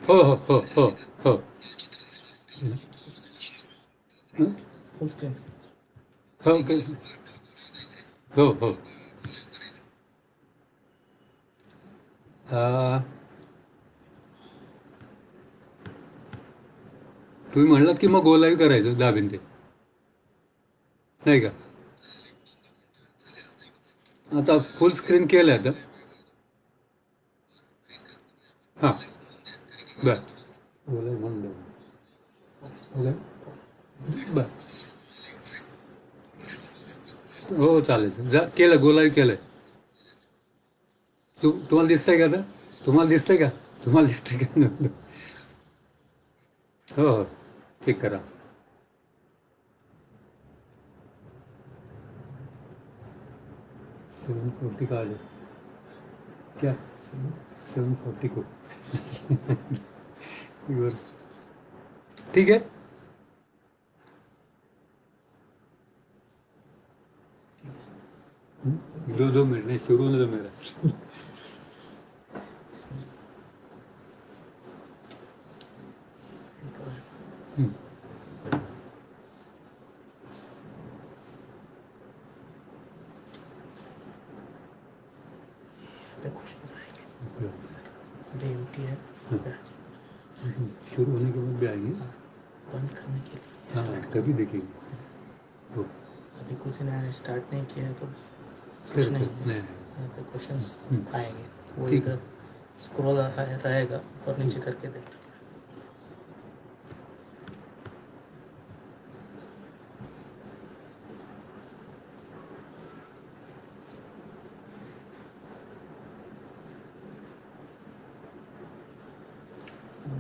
हो हो हो हो हो. हं? फुल स्क्रीन. हो हो हो. आ, तुम्ही म्हणलात की मग गोलाही करायचं दाबीन ते, नाही का? आता फुल स्क्रीन केलं आता. हां. बर. गोलाही म्हणून द्या. बर. हो चालेल, केलं गोलाही केलंय. तुम्हाला दिसतंय का आता? तुम्हाला दिसतंय का? तुम्हाला दिसतंय का? हो हो. ठीक करा. 740 का आ जाए क्या? 740 को रिवर्स. ठीक है. 2 2 मिनट नहीं, शुरू होने दो मेरा. पे क्वेश्चन आएंगे. अभी एम्प्टी है. हाँ, पे आ जाए. शुरू होने के बाद भी आएंगे. हाँ, बंद करने के लिए हाँ, स्टार्ट तभी करना. देखेंगे. हो. अभी कुछ ने स्टार्ट नहीं किया है तो कुछ फिर नहीं है. नहीं. यहाँ पे क्वेश्चंस हम्म, आएंगे. वो ठीक इधर है. स्क्रॉल रहेगा, ऊपर नीचे ठीक. करके देखना.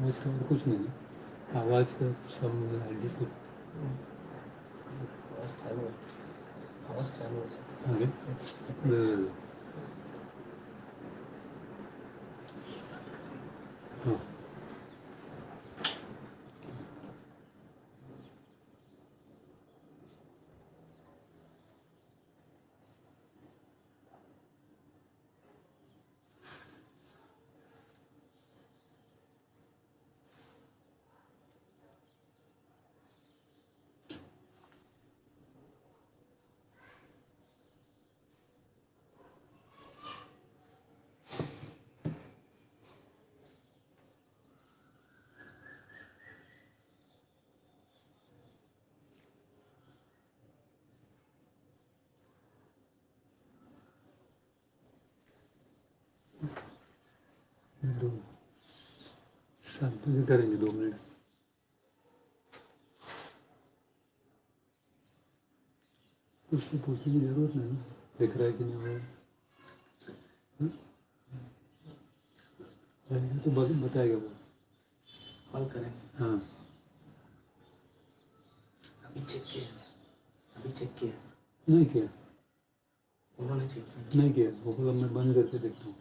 आवाज का और कुछ नहीं है. आवाज का साउंड एडजस्ट कर. आवाज चालू है. आवाज चालू है. आगे. ब- हाँ. दो 7 बजे करेंगे, 2 मिनट. उसको पूछने की जरूरत नहीं ना, दिख रहा है कि नहीं हो रहा है. हाँ? रहेगा तो बताएगा वो. कॉल करेंगे. हाँ. अभी चेक किया. अभी चेक किया. नहीं किया. उन्होंने चेक नहीं किया. नहीं किया. वो बोला मैं बंद करके देखता हूँ.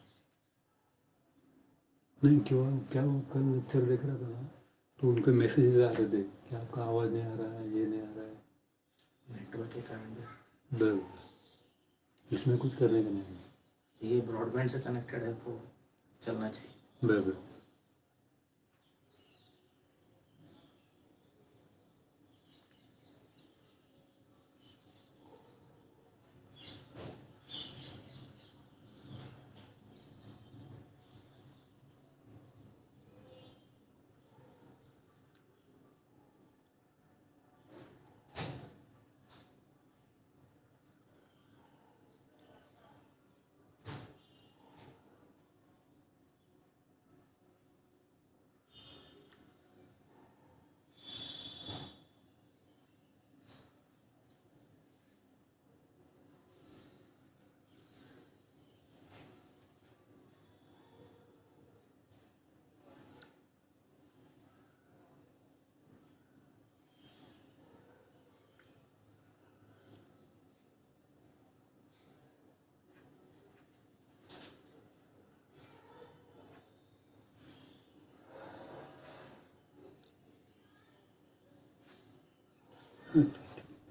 नहीं क्यों, क्या वो कल लेक्चर देख रहा था ना, तो उनके मैसेजेस आ रहे थे कि आपका आवाज़ नहीं आ रहा है, ये नहीं आ रहा है. नेटवर्क के कारण भी. बस इसमें कुछ करने का नहीं है. ये ब्रॉडबैंड से कनेक्टेड है तो चलना चाहिए. बस.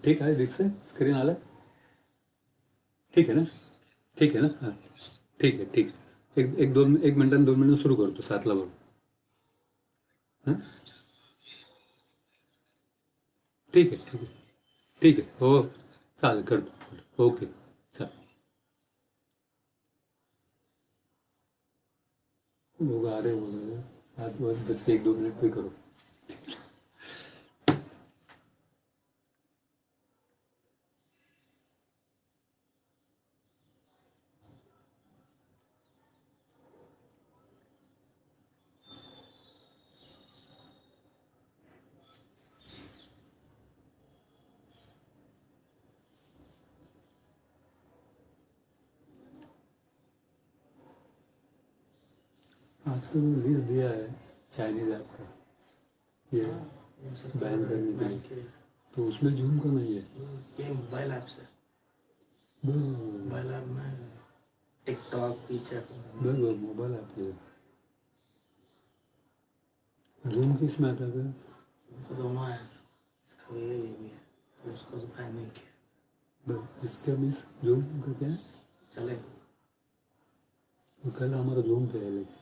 ठीक आहे, दिसतंय स्क्रीन आलं. ठीक आहे ना. ठीक आहे ना. हां. ठीक आहे. ठीक. एक 1 मिनिटांनी 2 मिनिटं सुरू करतो 7ला बरोबर. हां ठीक आहे ठीक आहे ठीक आहे हो चालेल करतो ओके चालेल बघू अरे बघा 7 वाजता 1-2 मिनिट पे करू आजकल लिस्ट दिया है चाइनीज ऐप का ये बैन करने के लिए तो उसमें जूम का नहीं है ये मोबाइल ऐप से बस मोबाइल ऐप में टिकटॉक फीचर बस मोबाइल ऐप है जूम किस में आता है तो दोनों है इसका भी है ये भी है तो उसको तो बैन नहीं किया बस इसका मिस जूम का क्या है चले तो कल हमारा जूम पे है लेकिन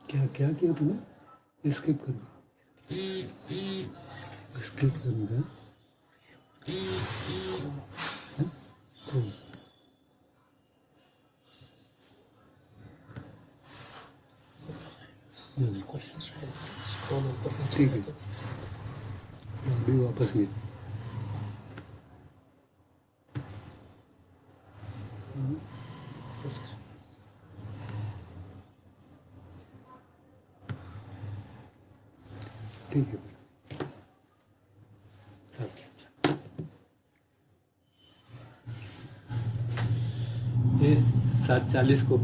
क्या क्या किया तुमने स्किप करना स्किप करने का हाँ? तो ठीक है अभी वापस गए ठीक है चल ये 7:40 को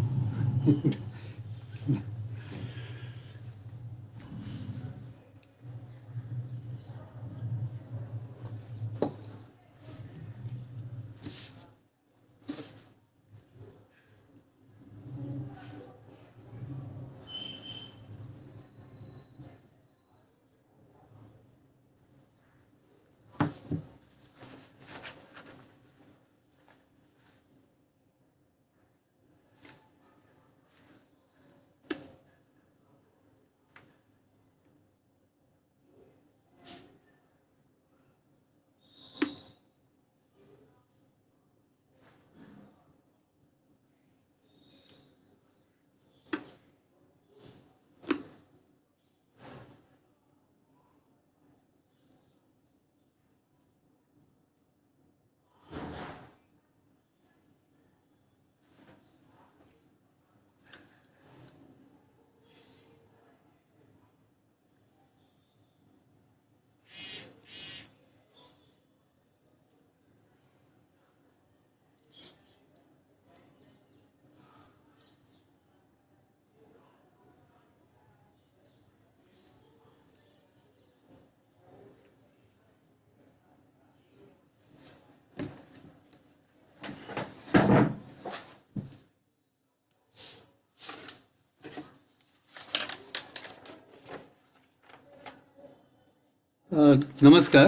नमस्कार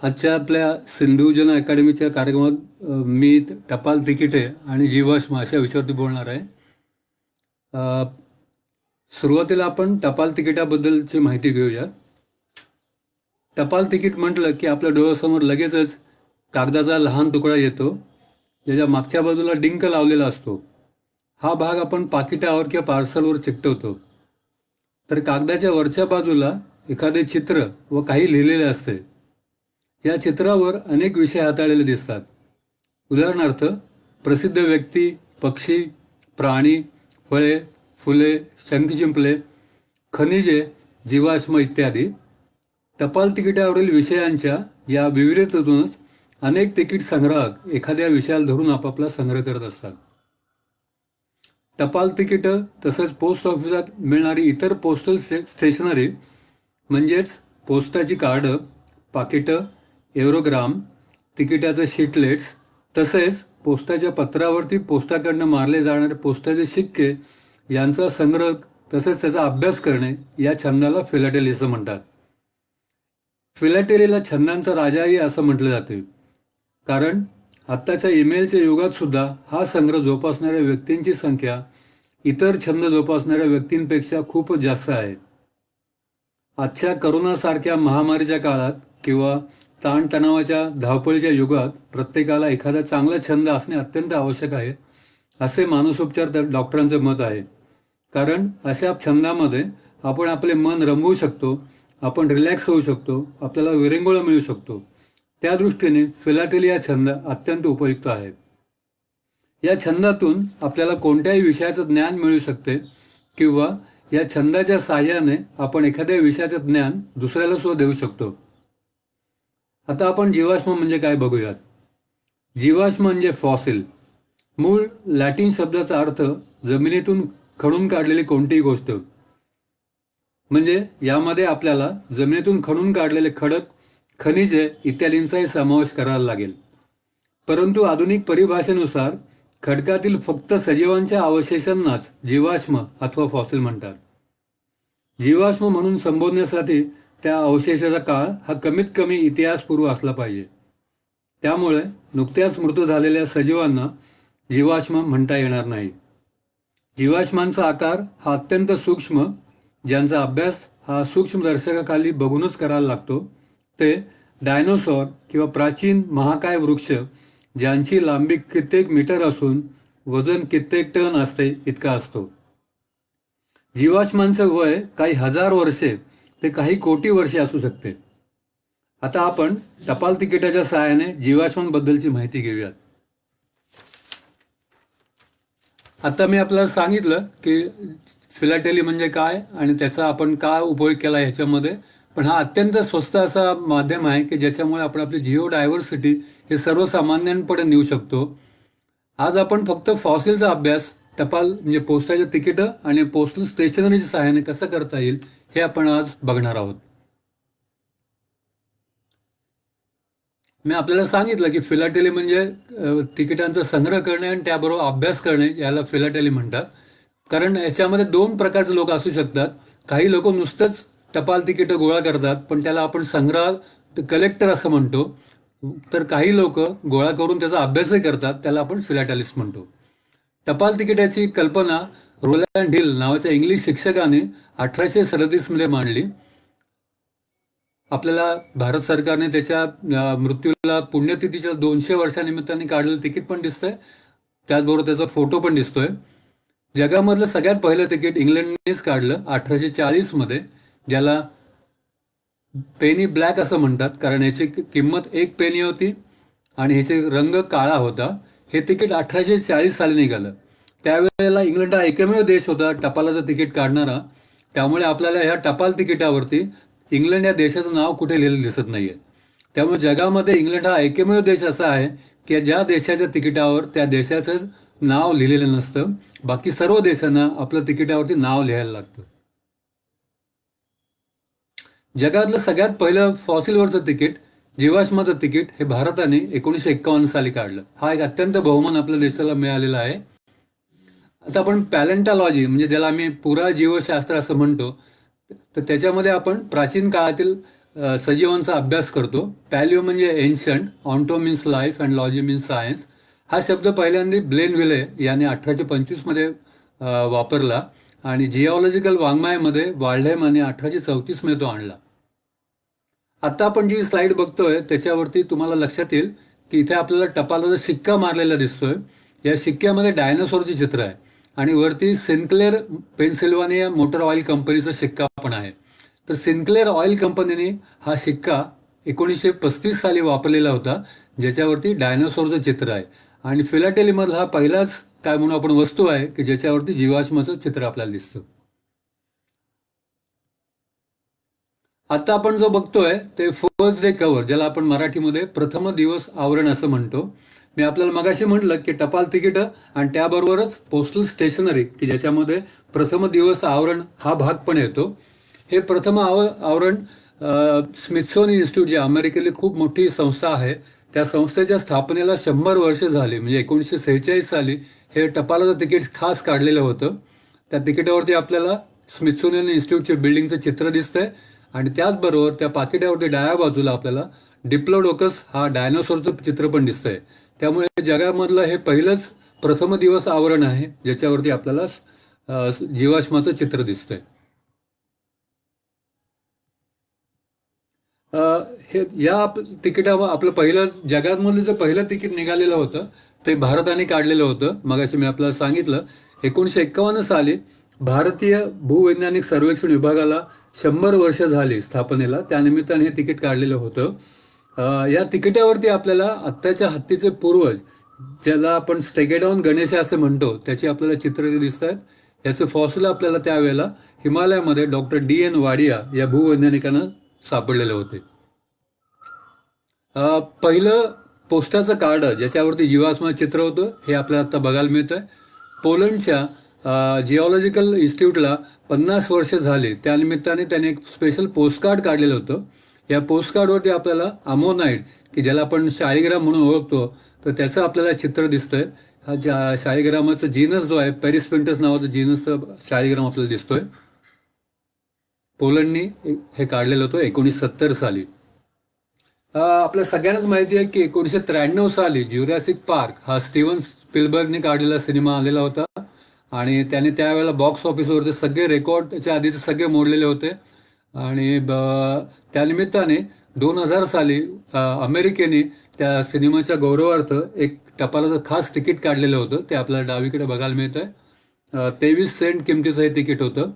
आजच्या आपल्या सिंधुजन अकॅडमीच्या कार्यक्रमात मी टपाल तिकिटे आणि जीवाश्म अशा विषयावरती बोलणार आहे सुरुवातीला आपण टपाल तिकिटाबद्दलची माहिती घेऊया टपाल तिकीट म्हटलं की आपल्या डोळ्यासमोर लगेचच कागदाचा लहान तुकडा येतो ज्याच्या मागच्या बाजूला डिंक लावलेला असतो हा भाग आपण पाकिटावर किंवा पार्सलवर चिकटवतो तर कागदाच्या वरच्या बाजूला एखादे चित्र व काही लिहिलेले असते या चित्रावर अनेक विषय हाताळलेले दिसतात. उदाहरणार्थ प्रसिद्ध व्यक्ती, पक्षी, प्राणी, फळे, फुले, शंखशिंपले, खनिजे, जीवाश्म इत्यादी. टपाल तिकिटावरील विषयांच्या या विविधतेतूनच अनेक तिकीट संग्राहक एखाद्या विषयाला धरून आपापला संग्रह करत असतात. टपाल तिकीटं तसंच पोस्ट ऑफिसात मिळणारी इतर पोस्टल स्टेशनरी म्हणजेच पोस्टाची कार्डं, पाकिटं, एरोग्राम, तिकिटाचे शीटलेट्स तसेच पोस्टाच्या पत्रावरती पोस्टाकडनं मारले जाणारे पोस्टाचे शिक्के यांचा संग्रह तसेच त्याचा अभ्यास करणे या छंदाला फिलॅटेली असं म्हणतात. फिलॅटेलीला छंदांचा राजाही असं म्हटलं जाते, कारण आत्ताच्या ईमेलच्या युगात सुद्धा हा संग्रह जोपासणाऱ्या व्यक्तींची संख्या इतर छंद जोपासणाऱ्या व्यक्तींपेक्षा खूपच जास्त आहे. आजच्या करोनासारख्या महामारीच्या काळात किंवा ताणतणावाच्या धावपळीच्या युगात प्रत्येकाला एखादा चांगला छंद असणे अत्यंत आवश्यक आहे, असे मानसोपचार डॉक्टरांचं मत आहे. कारण अशा छंदामध्ये आपण आपले मन रमवू शकतो, आपण रिलॅक्स होऊ शकतो, आपल्याला विरंगुळा मिळू शकतो. त्या दृष्टीने फिलॅटेली हा छंद अत्यंत उपयुक्त आहे. या छंदातून आपल्याला कोणत्याही विषयाचं ज्ञान मिळू शकते किंवा या छंदाच्या साहाय्याने आपण एखाद्या विषयाचं ज्ञान दुसऱ्याला सुद्धा देऊ शकतो. आता आपण जीवाश्म म्हणजे काय बघूयात. जीवाश्म म्हणजे फॉसिल. मूळ लॅटिन शब्दाचा अर्थ जमिनीतून खणून काढलेली कोणतीही गोष्ट. म्हणजे यामध्ये आपल्याला जमिनीतून खणून काढलेले खडक, खनिजे इत्यादींचाही समावेश करायला लागेल. परंतु आधुनिक परिभाषेनुसार खडकातील फक्त सजीवांच्या अवशेषांनाच जीवाश्म अथवा फॉसिल म्हणतात. जीवाश्म म्हणून संबोधण्यासाठी त्या अवशेषाचा काळ हा कमीत कमी इतिहासपूर्व असला पाहिजे. त्यामुळे नुकत्याच मृत झालेल्या सजीवांना जीवाश्म म्हणता येणार नाही. जीवाश्मांचा आकार हा अत्यंत सूक्ष्म, ज्यांचा अभ्यास हा सूक्ष्मदर्शकाखाली बघूनच करायला लागतो, ते डायनोसॉर किंवा प्राचीन महाकाय वृक्ष ज्यांची लांबी कित्येक मीटर असून वजन कित्येक टन असते इतका असतो. जीवाश्मांचे वय काही हजार वर्षे ते काही कोटी वर्षे असू शकते. आता आपण टपाल तिकिटाच्या सहाय्याने जीवाश्मांबद्दलची माहिती घेऊयात. आता मी आपल्याला सांगितलं की फिलॅटेली म्हणजे काय आणि त्याचा आपण का उपयोग केला ह्याच्यामध्ये. पण हा अत्यंत स्वस्त असा माध्यम आहे की ज्याच्यामुळे आपण आपली जिओ डायव्हर्सिटी हे सर्वसामान्यांपर्यंत नेऊ शकतो. आज आपण फक्त फॉसिलचा अभ्यास टपाल म्हणजे पोस्टाच्या तिकीटं आणि पोस्टल स्टेशनरीच्या सहाय्याने कसं करता येईल हे आपण आज बघणार आहोत. मी आपल्याला सांगितलं की फिलॅटेली म्हणजे तिकिटांचा संग्रह करणे आणि त्याबरोबर अभ्यास करणे याला फिलॅटेली म्हणतात. कारण याच्यामध्ये दोन प्रकारचे लोक असू शकतात. काही लोक नुसतंच टपाल तिकीटं गोळा करतात, पण त्याला आपण संग्रह कलेक्टर असं म्हणतो. तर काही लोक गोळा करून त्याचा अभ्यासही करतात, त्याला आपण फिलॅटेलिस्ट म्हणतो. टपाल तिकिटाची कल्पना रोलँड हिल नावाच्या इंग्लिश शिक्षकाने 1837 मध्ये मांडली. आपल्याला भारत सरकारने त्याच्या मृत्यूला पुण्यतिथीच्या 200 वर्षानिमित्ताने काढलेलं तिकीट पण दिसतंय, त्याचबरोबर त्याचा फोटो पण दिसतोय. जगामधलं सगळ्यात पहिलं तिकीट इंग्लंडनेच काढलं 1840 मध्ये, ज्याला पेनी ब्लॅक असं म्हणतात, कारण याची किंमत 1 पेनी होती आणि ह्याचे रंग काळा होता. हे तिकीट 1840 साली निघालं. त्यावेळेला इंग्लंड हा एकमेव देश होता टपालाचं तिकीट काढणारा. त्यामुळे आपल्याला ह्या टपाल तिकिटावरती इंग्लंड या देशाचं नाव कुठे लिहिलेलं दिसत नाहीये. त्यामुळे जगामध्ये इंग्लंड हा एकमेव देश असा आहे की ज्या देशाच्या तिकिटावर त्या देशाचं नाव लिहिलेलं नसतं. बाकी सर्व देशांना आपलं तिकिटावरती नाव लिहायला लागतं. जगातलं सगळ्यात पहिलं फॉसिलवरचं तिकीट, जीवाश्माचं तिकीट, हे भारताने 1951 साली काढलं. हा एक अत्यंत बहुमान आपल्या देशाला मिळालेला आहे. आता आपण पॅलेंटॉलॉजी म्हणजे ज्याला आम्ही पुराजीवशास्त्र असं म्हणतो, तर त्याच्यामध्ये आपण प्राचीन काळातील सजीवांचा अभ्यास करतो. पॅलिओ म्हणजे ancient, onto means life and logy means science. हा शब्द पहिल्यांदा ब्लेन व्हिले याने 1825 मध्ये वापरला आणि जिओलॉजिकल वाङ्मयामध्ये वाल्डहेम याने 1834 मध्ये तो आणला. आता आपण जी स्लाइड बघतोय त्याच्यावरती तुम्हाला लक्षात येईल की इथे आपल्याला टपालाचा शिक्का मारलेला दिसतोय. या शिक्क्यामध्ये डायनासॉरचे चित्र आहे आणि वरती सिन्क्लेअर पेन्सिल्वानिया मोटर ऑइल कंपनीचा शिक्का पण आहे. तर सिन्क्लेअर ऑइल कंपनीने हा शिक्का 1935 साली वापरलेला होता, ज्याच्यावरती डायनासोरचं चित्र आहे. आणि फिलाटेलीमधला हा पहिलाच काय म्हणून आपण वस्तू आहे की ज्याच्यावरती जीवाश्माचं चित्र आपल्याला दिसतं. आता आपण जो बघतोय ते फर्स्ट डे कव्हर, ज्याला आपण मराठीमध्ये प्रथम दिवस आवरण असं म्हणतो. मी आपल्याला मगाशी म्हटलं की टपाल तिकीटं आणि त्याबरोबरच पोस्टल स्टेशनरी की ज्याच्यामध्ये प्रथम दिवस आवरण हा भाग पण येतो. हे प्रथम आवरण स्मिथसोनियन इन्स्टिट्यूट, जी अमेरिकेतली खूप मोठी संस्था आहे, त्या संस्थेच्या स्थापनेला 100 वर्ष झाली. म्हणजे 1946 साली हे टपालाचं तिकीट खास काढलेलं होतं. त्या तिकिटावरती आपल्याला स्मिथसोनियन इन्स्टिट्यूटचे बिल्डिंगचं चित्र दिसतंय आणि त्याचबरोबर त्या पाकिटावरती डाव्या बाजूला आपल्याला डिप्लोडोकस हा डायनोसॉरचं चित्र पण दिसतंय. त्यामुळे जगामधलं हे पहिलंच प्रथम दिवस आवरण आहे ज्याच्यावरती आपल्याला जीवाश्माचं चित्र दिसतंय. हे या तिकिटावर आपलं पहिलं जगातमधलं जे पहिलं तिकीट निघालेलं होतं ते भारताने काढलेलं होतं. मगाशी मी आपल्याला सांगितलं 1951 साली भारतीय भूवैज्ञानिक सर्वेक्षण विभागाला 100 वर्ष झाली स्थापनेला, त्यानिमित्ताने हे तिकीट काढलेलं होतं. या तिकिटावरती आपल्याला आत्ताच्या हत्तीचे पूर्वज, ज्याला आपण स्टेगेडॉन गणेश असं म्हणतो, त्याची आपल्याला चित्र दिसत आहेत. याचे फॉसिल आपल्याला त्यावेळेला हिमालयामध्ये डॉक्टर D.N. वाडिया या भूवैज्ञानिकांना सापडलेले होते. पहिलं पोस्टाचं कार्ड ज्याच्यावरती जीवाश्म चित्र होतं हे आपल्याला आता बघायला मिळतंय. पोलंडच्या जिओलॉजिकल इन्स्टिट्यूटला 50 वर्ष झाली, त्यानिमित्ताने त्याने एक स्पेशल पोस्टकार्ड काढलेलं होतं. या पोस्टकार्डवरती आपल्याला अमोनाइड, की ज्याला आपण शाळीग्राम म्हणून ओळखतो, तर त्याचं आपल्याला चित्र दिसतंय. हा शाळीग्रामाचा जीनस जो आहे, पेरिस्पिंटस नावाचा जीनसचा शाळीग्राम आपल्याला दिसतोय. पोलंडनी हे काढलेलं होतं 1970 साली. आपल्या सगळ्यांनाच माहिती आहे की 1993 साली ज्युरॅसिक पार्क हा स्टीव्हन स्पिलबर्गने काढलेला सिनेमा आलेला होता आणि त्याने त्यावेळेला बॉक्स ऑफिसवरचे सगळे रेकॉर्ड त्याच्या आधीचे सगळे मोडलेले होते. आणि त्यानिमित्ताने 2000 साली अमेरिकेने त्या सिनेमाच्या गौरवार्थ एक टपालाचं खास तिकीट काढलेलं होतं. ते आपल्याला डावीकडे बघायला मिळतंय. 23 सेंट किमतीचं हे तिकीट होतं.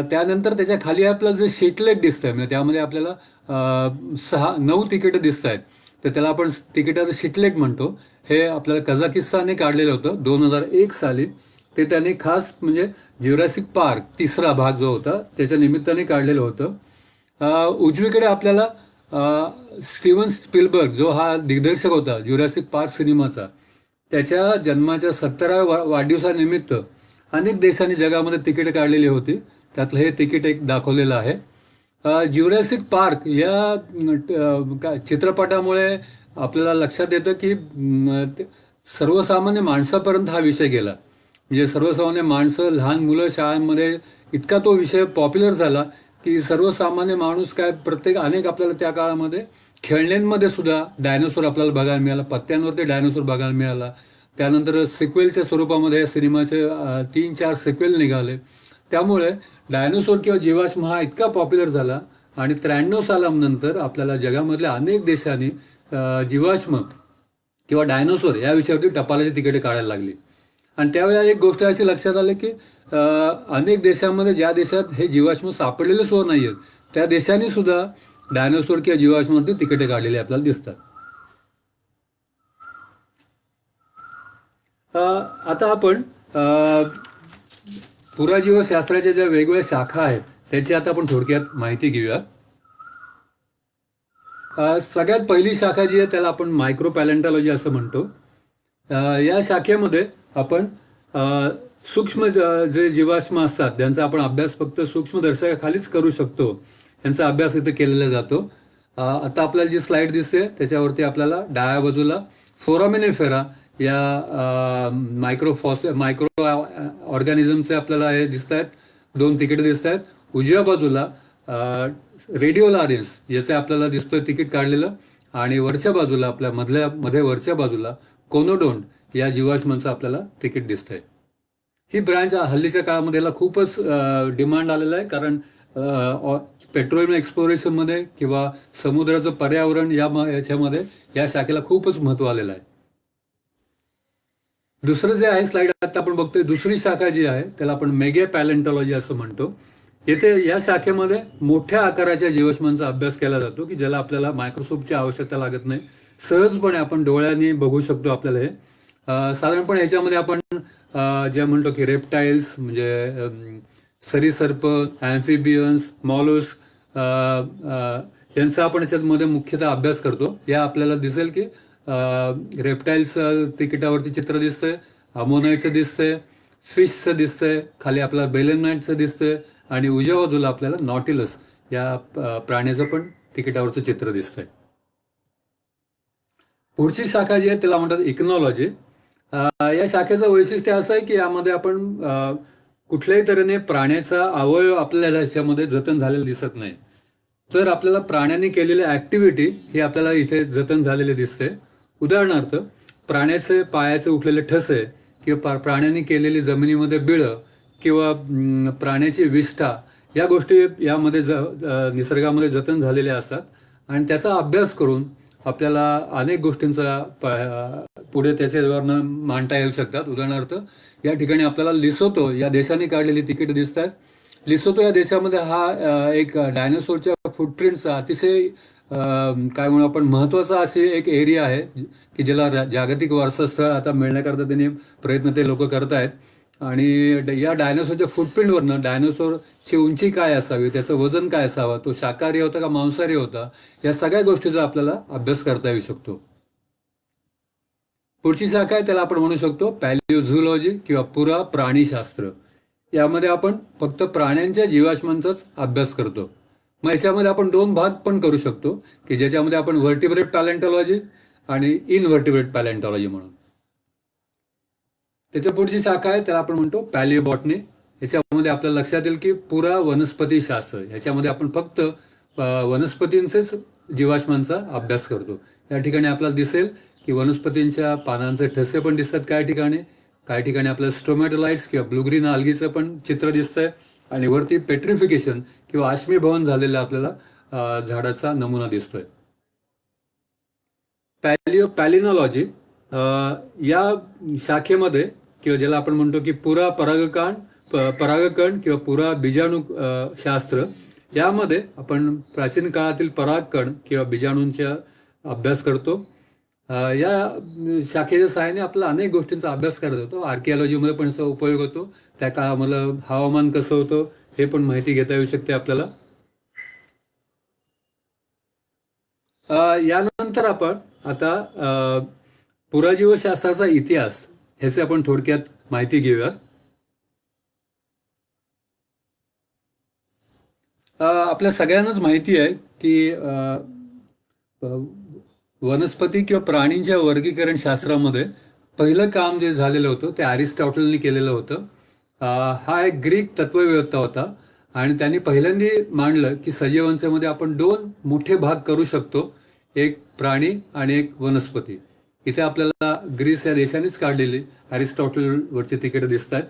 त्यानंतर त्याच्या खाली आपल्याला जे शीटलेट दिसतंय, म्हणजे त्यामध्ये आपल्याला 9 तिकीटं दिसत आहेत, तर त्याला आपण तिकिटाचं शीटलेट म्हणतो. हे आपल्याला कझाकिस्तानने काढलेलं होतं 2001 साली. ते त्याने खास म्हणजे ज्युरॅसिक पार्क तिसरा भाग जो होता त्याच्या निमित्ताने काढलेलं होतं. उजवीकडे आपल्याला स्टीव्हन स्पिलबर्ग, जो हा दिग्दर्शक होता ज्युरॅसिक पार्क सिनेमाचा, त्याच्या जन्माच्या 70व्या वाढदिवसानिमित्त अनेक देशांनी जगामध्ये तिकीट काढलेली होती. त्यातलं हे तिकीट एक दाखवलेलं आहे. ज्युरॅसिक पार्क या चित्रपटामुळे आपल्याला लक्षात येतं की सर्वसामान्य माणसापर्यंत हा विषय गेला. म्हणजे सर्वसामान्य माणसं, लहान मुलं शाळांमध्ये इतका तो विषय पॉप्युलर झाला की सर्वसामान्य माणूस काय अनेक आपल्याला त्या काळामध्ये खेळण्यांमध्ये सुद्धा डायनोसॉर आपल्याला बघायला मिळाला, पत्त्यांवरती डायनोसॉर बघायला मिळाला. त्यानंतर सिक्वेलच्या स्वरूपामध्ये या सिनेमाचे 3-4 सिक्वेल निघाले. त्यामुळे डायनोसॉर किंवा जीवाश्म हा इतका पॉप्युलर झाला आणि 93 सालानंतर आपल्याला जगामधल्या अनेक देशांनी जीवाश्म किंवा डायनोसॉर या विषयावरती टपालाची तिकीटे काढायला लागली. आणि त्यावेळेला एक गोष्ट अशी लक्षात आली की अनेक देशांमध्ये, ज्या देशात हे जीवाश्म सापडलेले सुद्धा नाही आहेत, त्या देशांनी सुद्धा डायनोसॉर किंवा जीवाश्मावरती तिकीटे काढलेली आपल्याला दिसतात. आता आपण पुराजीवशास्त्राच्या ज्या वेगवेगळ्या शाखा आहेत त्याची आता आपण थोडक्यात माहिती घेऊया. सगळ्यात पहिली शाखा जी आहे त्याला आपण मायक्रो पॅलेंटॉलॉजी असं म्हणतो. या शाखेमध्ये आपण सूक्ष्म जे जीवाश्म असतात त्यांचा आपण अभ्यास फक्त सूक्ष्मदर्शकाखालीच करू शकतो, यांचा अभ्यास इथे केलेला जातो. आता आपल्याला जी स्लाइड दिसते त्याच्यावरती आपल्याला डाव्या बाजूला फोरामिनिफेरा या मायक्रो ऑर्गॅनिझमचे आपल्याला हे दिसत आहेत, 2 तिकीट दिसत आहेत. उजव्या बाजूला रेडिओलारिन्स याचे आपल्याला दिसतोय तिकीट काढलेलं, आणि वरच्या बाजूला आपल्या मध्ये वरच्या बाजूला कोनोडोंट या जीवाश्मांचं आपल्याला तिकीट दिसतंय. ही ब्रँच हल्लीच्या काळामध्ये याला खूपच डिमांड आलेला आहे, कारण पेट्रोलियम एक्सप्लोरेशनमध्ये किंवा समुद्राचं पर्यावरण याच्यामध्ये या शाखेला खूपच महत्व आलेलं आहे. दुसरं जे आहे स्लाइड आता आपण बघतोय, दुसरी शाखा जी आहे त्याला आपण मेगा पॅलेंटॉलॉजी असं म्हणतो. येथे या शाखेमध्ये मोठ्या आकाराच्या जीवाश्मांचा अभ्यास केला जातो की ज्याला आपल्याला मायक्रोस्कोपची आवश्यकता लागत नाही. सहजपणे आपण डोळ्यांनी बघू शकतो आपल्याला हे. साधारणपणे ह्याच्यामध्ये आपण जे म्हणतो की रेप्टाईल्स म्हणजे सरीसर्प, ॲम्फिबियन्स, मॉलुस्क यांचा आपण याच्यामध्ये मुख्यतः अभ्यास करतो. या आपल्याला दिसेल की रेप्टाईल्स तिकिटावरती चित्र दिसतंय, अमोनाईटचं दिसतंय, फिशचं दिसतंय, खाली आपल्याला बेलेनाईटचं दिसतंय आणि उजव्या बाजूला आपल्याला नॉटिलस या प्राण्याचं पण तिकिटावरचं चित्र दिसतंय. पुढची शाखा जी आहे त्याला म्हणतात इकनॉलॉजी. या शाखेचं वैशिष्ट्य असं आहे की यामध्ये आपण कुठल्याही तऱ्हेने प्राण्याचा अवयव आपल्याला याच्यामध्ये जतन झालेलं दिसत नाही. तर आपल्याला प्राण्याने केलेली ऍक्टिव्हिटी ही आपल्याला इथे जतन झालेली दिसते. उदाहरणार्थ प्राण्याचे पायाचे उठलेले ठसे किंवा प्राण्याने केलेली जमिनीमध्ये बिळं किंवा प्राण्याची विष्ठा या गोष्टी यामध्ये निसर्गामध्ये जतन झालेल्या असतात आणि त्याचा अभ्यास करून आपल्याला अनेक गोष्टींचा पुढे त्याच्यावरनं मांडता येऊ शकतात. उदाहरणार्थ या ठिकाणी आपल्याला लिसोतो या देशाने काढलेली तिकीट दिसत आहेत. लिसोतो या देशामध्ये हा एक डायनासोरच्या फुटप्रिंटचा अतिशय काय म्हणू आपण महत्वाचा अशी एक एरिया आहे की ज्याला जागतिक वारसा स्थळ आता मिळण्याकरता त्यांनी प्रयत्न ते लोक करत आहेत. आणि या डायनासोरच्या फुटप्रिंटवरनं डायनासोरची उंची काय असावी, त्याचं वजन काय असावं, तो शाकाहारी होता का मांसाहारी होता, या सगळ्या गोष्टीचा आपल्याला अभ्यास करता येऊ शकतो. पुढची शाखा आहे त्याला आपण म्हणू शकतो पॅलिओझुलॉजी किंवा पुरा प्राणीशास्त्र. यामध्ये आपण फक्त प्राण्यांच्या जीवाश्मांचाच अभ्यास करतो. मग याच्यामध्ये आपण दोन भाग पण करू शकतो की ज्याच्यामध्ये आपण व्हर्टिब्रेट पॅलेंटॉलॉजी आणि इनव्हर्टिब्रेट पॅलेंटॉलॉजी म्हणून. त्याच्या पुढची शाखा आहे त्याला आपण म्हणतो पॅलिओबॉटनी. याच्यामध्ये आपल्याला लक्षात येईल की पुरा वनस्पती शास्त्र. ह्याच्यामध्ये आपण फक्त वनस्पतींचेच जीवाश्मांचा अभ्यास करतो. या ठिकाणी आपल्याला दिसेल की वनस्पतींच्या पानांचे ठसे पण दिसतात काही ठिकाणी. काही ठिकाणी आपल्याला स्ट्रोमॅटोलाइट्स किंवा ब्लू ग्रीन आल्गीचं पण चित्र दिसतंय आणि वरती पेट्रिफिकेशन किंवा आश्मीभवन झालेला आपल्याला झाडाचा नमुना दिसतोय. पॅलिनॉलॉजी या शाखेमध्ये किंवा ज्याला आपण म्हणतो की पुरा परागकण किंवा पुरा बीजाणू शास्त्र, यामध्ये आपण प्राचीन काळातील परागकण किंवा बीजाणूंचा अभ्यास करतो. या शाखेच्या सहाय्याने आपल्याला अनेक गोष्टींचा अभ्यास करता येतो. आर्किओलॉजीमध्ये पण याचा उपयोग होतो. त्या काळामध्ये हवामान कसं होतं हे पण माहिती घेता येऊ शकते आपल्याला. यानंतर आपण आता पुराजीवशास्त्राचा इतिहास ह्याचे आपण थोडक्यात माहिती घेऊयात. आपल्या सगळ्यांनाच माहिती आहे की वनस्पती किंवा प्राणींच्या वर्गीकरण शास्त्रामध्ये पहिलं काम जे झालेलं होतं ते अरिस्टॉटलने केलेलं होतं. हा एक ग्रीक तत्ववेत्ता होता आणि त्यांनी पहिल्यांदा मांडलं की सजीवांच्यामध्ये आपण दोन मोठे भाग करू शकतो, एक प्राणी आणि एक वनस्पती. इथे आपल्याला ग्रीस या देशानेच काढलेली अरिस्टॉटल वरची तिकीट दिसत आहेत.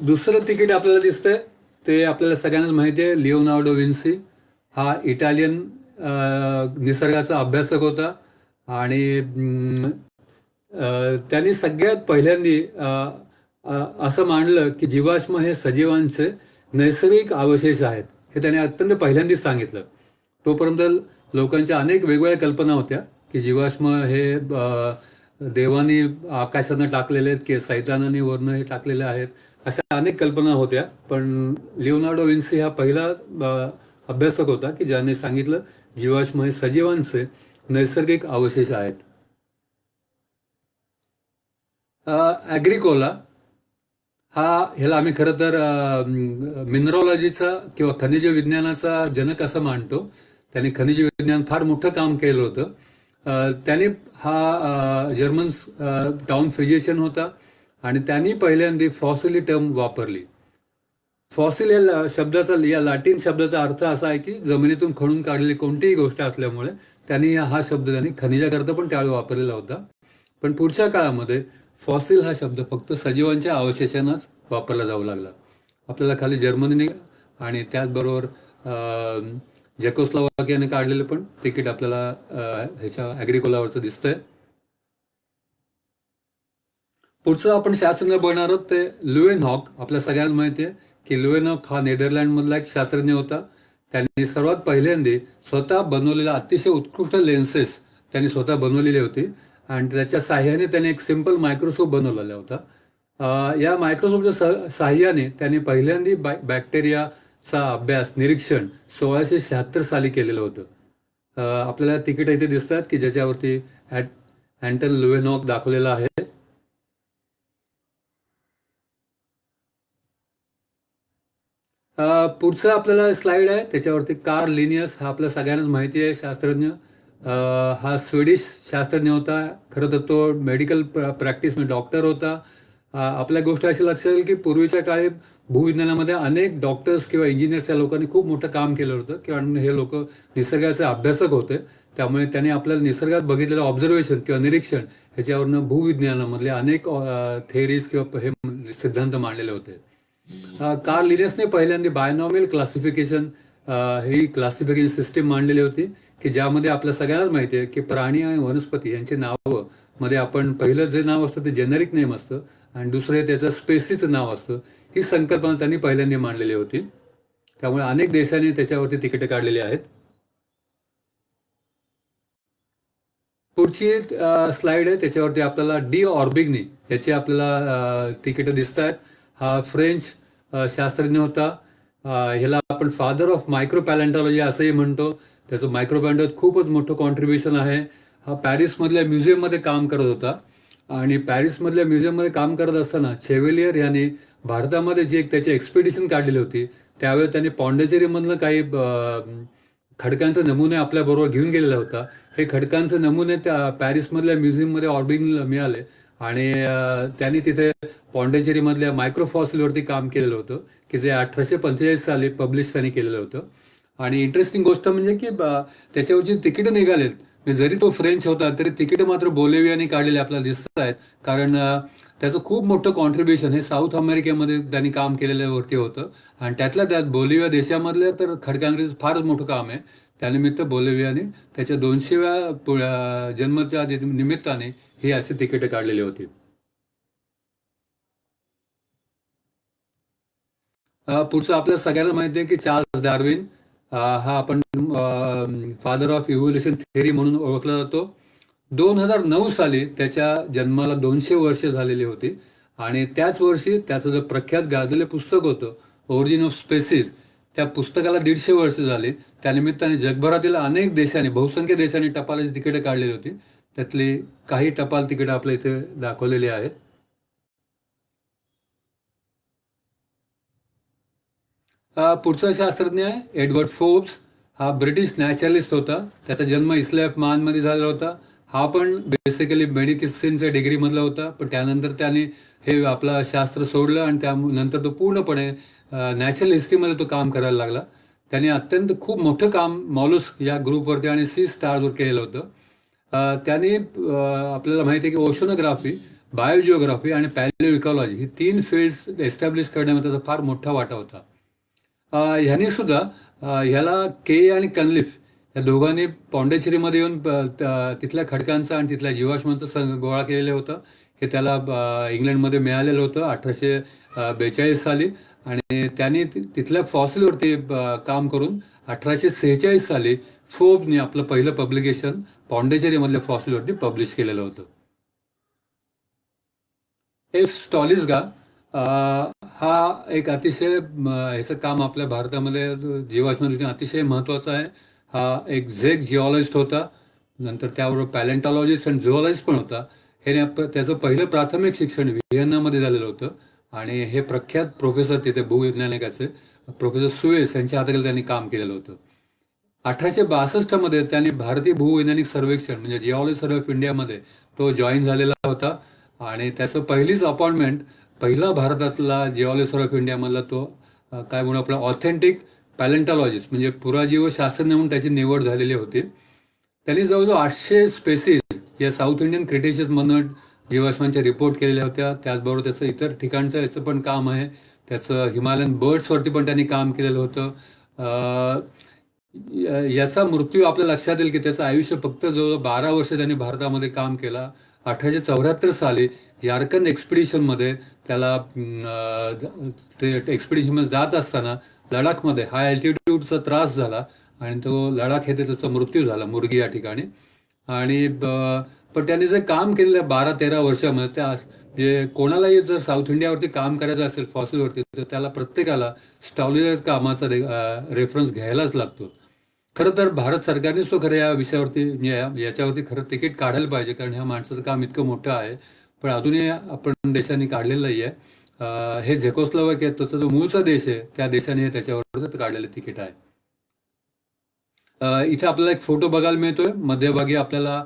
दुसरं तिकीट आपल्याला दिसतंय ते आपल्याला सगळ्यांनाच माहिती आहे, लिओनार्डो विन्सी. हा इटालियन निसर्गाचा अभ्यासक होता आणि त्यांनी सगळ्यात पहिल्यांदा असं मांडलं की जीवाश्म हे सजीवांचे नैसर्गिक अवशेष आहेत. हे त्याने अत्यंत पहिल्यांदाच सांगितलं. तोपर्यंत लोकांच्या अनेक वेगवेगळ्या कल्पना होत्या की जीवाश्म हे देवाने आकाशानं टाकलेले आहेत की सैतानाने वरनं हे टाकलेले आहेत, अशा अनेक कल्पना होत्या. पण लिओनार्डो विन्सी हा पहिला अभ्यासक होता की ज्याने सांगितलं जीवाश्म हे सजीवांचे नैसर्गिक अवशेष आहेत. ॲग्रिकोला ह्याला आम्ही खरं तर मिनरॉलॉजीचा किंवा खनिज विज्ञानाचा जनक असं मानतो. त्यांनी खनिज विज्ञान फार मोठं काम केलं होतं. त्यांनी हा जर्मन टाउन फिजिशियन होता आणि त्यांनी पहिल्यांदा फॉसिल ही टर्म वापरली. फॉसिल या शब्दाचा, या लॅटिन शब्दाचा अर्थ असा आहे की जमिनीतून खणून काढलेली कोणतीही गोष्ट असल्यामुळे त्यांनी हा शब्द त्यांनी खनिजाकरता पण त्यावेळी वापरलेला होता. पण पुढच्या काळामध्ये फॉसिल हा शब्द फक्त सजीवांच्या अवशेषांनाच वापरला जाऊ लागला. आपल्याला खाली जर्मनीने आणि त्याचबरोबर झेकोस्लोवाकियाने काढलेलं पण तिकीट आपल्याला ह्याच्या ॲग्रिकोलावरचं दिसतंय. पुढचं आपण शास्त्रज्ञ बनणार आहोत ते लुएनहॉक. आपल्या सगळ्यांना माहिती आहे की लुएनहॉक हा नेदरलँडमधला एक शास्त्रज्ञ होता. त्यांनी सर्वात पहिल्यांदा स्वतः बनवलेल्या अतिशय उत्कृष्ट लेन्सेस त्यांनी स्वतः बनवलेली होती आणि त्याच्या साह्याने त्याने एक सिंपल मायक्रोस्कोप बनवलेला होता. या मायक्रोस्कोपच्या साह्याने त्याने पहिल्यांदा बॅक्टेरियाचा अभ्यास निरीक्षण 1676 साली केलेलं होतं. आपल्याला तिकीट इथे दिसतात की ज्याच्यावरती अँटन लुएनहॉक दाखवलेला आहे. पुढचं आपल्याला स्लाइड आहे त्याच्यावरती कार्ल लिनियस हा आपल्या सगळ्यांनाच माहिती आहे शास्त्रज्ञ. हा स्वीडिश शास्त्रज्ञ होता. खरं तर तो मेडिकल प्रॅक्टिस डॉक्टर होता. आपल्या गोष्ट अशी लक्षात येईल की पूर्वीच्या काळी भूविज्ञानामध्ये अनेक डॉक्टर्स किंवा इंजिनियर्स या लोकांनी खूप मोठं काम केलं होतं किंवा हे लोक निसर्गाचे अभ्यासक होते. त्यामुळे त्यांनी आपल्याला निसर्गात बघितलेलं ऑब्झर्वेशन किंवा निरीक्षण ह्याच्यावरनं भूविज्ञानामधले अनेक थेअरीज किंवा हे सिद्धांत मांडलेले होते. कार्ल लिनियसने पहिल्यांदा बायनॉमियल क्लासिफिकेशन ही क्लासिफिकेशन सिस्टीम मांडलेली होती की ज्यामध्ये आपल्या सगळ्यांनाच माहिती आहे की प्राणी आणि वनस्पती यांची नावं मध्ये आपण पहिलं जे नाव असतं ते जेनेरिक नेम असतं आणि दुसरे त्याचं स्पेसीचं नाव असतं. ही संकल्पना त्यांनी पहिल्यांदा मांडलेली होती. त्यामुळे अनेक देशांनी त्याच्यावरती तिकीट काढलेली आहेत. पुढची स्लाइड आहे त्याच्यावरती आपल्याला डी ऑर्बिग्नी याची आपल्याला तिकीटं दिसत आहेत. हा फ्रेंच शास्त्रज्ञ होता. ह्याला आपण फादर ऑफ मायक्रोपॅलेंटॉलॉजी असंही म्हणतो. त्याचं मायक्रोपॅलेंटॉलॉजी खूपच मोठं कॉन्ट्रीब्युशन आहे. हा पॅरिसमधल्या म्युझियममध्ये काम करत होता आणि पॅरिसमधल्या म्युझियममध्ये काम करत असताना चेवेलियर याने भारतामध्ये जी एक त्याची एक्सपिडिशन काढलेली होती त्यावेळी त्याने पॉंडेचेरीमधलं काही खडकांचे नमुने आपल्याबरोबर घेऊन गेलेला होता. हे खडकांचे नमुने त्या पॅरिसमधल्या म्युझियममध्ये ऑर्बिंगला मिळाले आणि त्यांनी तिथे पॉंडेचेरीमधल्या मायक्रोफॉसिलवरती काम केलेलं होतं की जे 1845 साली पब्लिश त्यांनी केलेलं होतं. आणि इंटरेस्टिंग गोष्ट म्हणजे की त्याच्यावरची तिकीटं निघालेत. जरी तो फ्रेंच होता तरी तिकीटं मात्र बोलिव्हियाने काढलेले आपल्याला दिसत आहेत. कारण त्याचं खूप मोठं कॉन्ट्रीब्युशन हे साऊथ अमेरिकेमध्ये त्यांनी काम केलेल्यावरती होतं आणि त्यातल्या त्यात बोलिव्हिया देशामधलं तर खडकांचं फारच मोठं काम आहे. त्यानिमित्त बोलिव्हियाने त्याच्या 200व्या जन्माच्या निमित्ताने ही अशी तिकीटं काढलेली होती. पुढचं आपल्या सगळ्यांना माहिती आहे की चार्ल्स डार्विन हा आपण फादर ऑफ इव्होल्युशन थेअरी म्हणून ओळखला जातो. 2009 साली त्याच्या जन्माला 200 वर्ष झालेली होती आणि त्याच वर्षी त्याचं जे प्रख्यात गाजलेलं पुस्तक होतं ओरिजिन ऑफ स्पेसीज त्या पुस्तकाला 150 वर्ष झाली. त्यानिमित्ताने जगभरातील अनेक देशांनी बहुसंख्य देशांनी टपालाची तिकीटं काढलेली होती. त्यातली काही टपाल तिकीटं आपल्या इथे दाखवलेली आहेत. पुढचा शास्त्रज्ञ आहे एडवर्ड फोर्ब्स. हा ब्रिटिश नॅचरलिस्ट होता. त्याचा जन्म इस्लामाबादमध्ये झालेला होता. हा पण बेसिकली मेडिसिनच्या डिग्रीमधला होता पण त्यानंतर त्याने हे आपलं शास्त्र सोडलं आणि त्यानंतर तो पूर्णपणे नॅचरल हिस्ट्रीमध्ये तो काम करायला लागला. त्याने अत्यंत खूप मोठं काम मॉलुस्क या ग्रुपवरती आणि सी स्टारवर केलेलं होतं. त्याने आपल्याला माहिती आहे की ओशनोग्राफी, बायोजिओग्राफी आणि पॅलिओ इकॉलॉजी ही 3 फील्ड्स एस्टॅब्लिश करण्यामध्ये त्याचा फार मोठा वाटा होता. ह्याने सुद्धा ह्याला के आणि कनलिफ या दोघांनी पॉंडेचेरीमध्ये येऊन तिथल्या खडकांचा आणि तिथल्या जीवाश्मांचा गोळा केलेलं होतं. हे त्याला इंग्लंडमध्ये मिळालेलं होतं 1842 साली आणि त्याने तिथल्या फॉसिलवरती काम करून 1846 साली फोर्ब्सने आपलं पहिलं पब्लिकेशन पॉंडेचेरीमधल्या फॉसिलवरती पब्लिश केलेलं होतं. एफ स्टॉलिसगा हा एक अतिशय ह्याचं काम आपल्या भारतामध्ये जीवाश्म अतिशय महत्त्वाचं आहे. हा एक झेक जिओलॉजिस्ट होता. नंतर त्याबरोबर पॅलेंटॉलॉजिस्ट आणि झुओलॉजिस्ट पण होता. हे त्याचं पहिलं प्राथमिक शिक्षण व्हिएन्नामध्ये झालेलं होतं आणि हे प्रख्यात प्रोफेसर तिथे भूवैज्ञानिकाचे प्रोफेसर सुएस यांच्या हाताखाली त्यांनी काम केलेलं होतं. 1862 मध्ये त्यांनी भारतीय भूवैज्ञानिक सर्वेक्षण म्हणजे जिओलॉजी सर्वे ऑफ इंडियामध्ये तो जॉईन झालेला होता आणि त्याचं पहिलीच अपॉइंटमेंट पहिला भारतातला जिओलॉजी सर्वे ऑफ इंडियामधला तो काय म्हणून आपला ऑथेंटिक पॅलेंटॉलॉजिस्ट म्हणजे पुराजीव शास्त्रज्ञ म्हणून त्याची निवड झालेली होती. त्यांनी जवळजवळ 800 स्पेसीज या साऊथ इंडियन क्रिटेशियसमधून जीवाश्मांच्या रिपोर्ट केलेल्या होत्या. त्याचबरोबर त्याचं इतर ठिकाणचं याचं पण काम आहे. त्याचं हिमालयन बर्ड्सवरती पण त्यांनी काम केलेलं होतं. याचा मृत्यू आपल्या लक्षात येईल की त्याचं आयुष्य फक्त जवळ 12 वर्ष त्यांनी भारतामध्ये काम केला 1874 साली यारकन एक्सपिडिशनमध्ये त्याला ते एक्सपिडिशनमध्ये जात असताना लडाखमध्ये हाय अल्टिट्यूडचा त्रास झाला आणि तो लडाख येथे त्याचा मृत्यू झाला मुर्गी या ठिकाणी. आणि पण त्यांनी जे काम केलेलं 12-13 वर्षामध्ये त्या म्हणजे कोणालाही जर साऊथ इंडियावरती काम करायचं असेल फॉसिलवरती तर त्याला प्रत्येकाला स्टॉलियस कामाचा रेफरन्स घ्यायलाच लागतो. खरं तर भारत सरकारनेच तो खरं या विषयावरती म्हणजे याच्यावरती खरं तिकीट काढायला पाहिजे, कारण ह्या माणसाचं काम इतकं मोठं आहे. पण अजूनही आपण देशांनी काढलेलं नाही आहे. हे झेकोस्लोवाकिया त्याचा जो मूळचा देश आहे त्या देशाने हे त्याच्यावर काढलेलं तिकीट आहे. इथे आपल्याला एक फोटो बघायला मिळतोय. मध्यभागी आपल्याला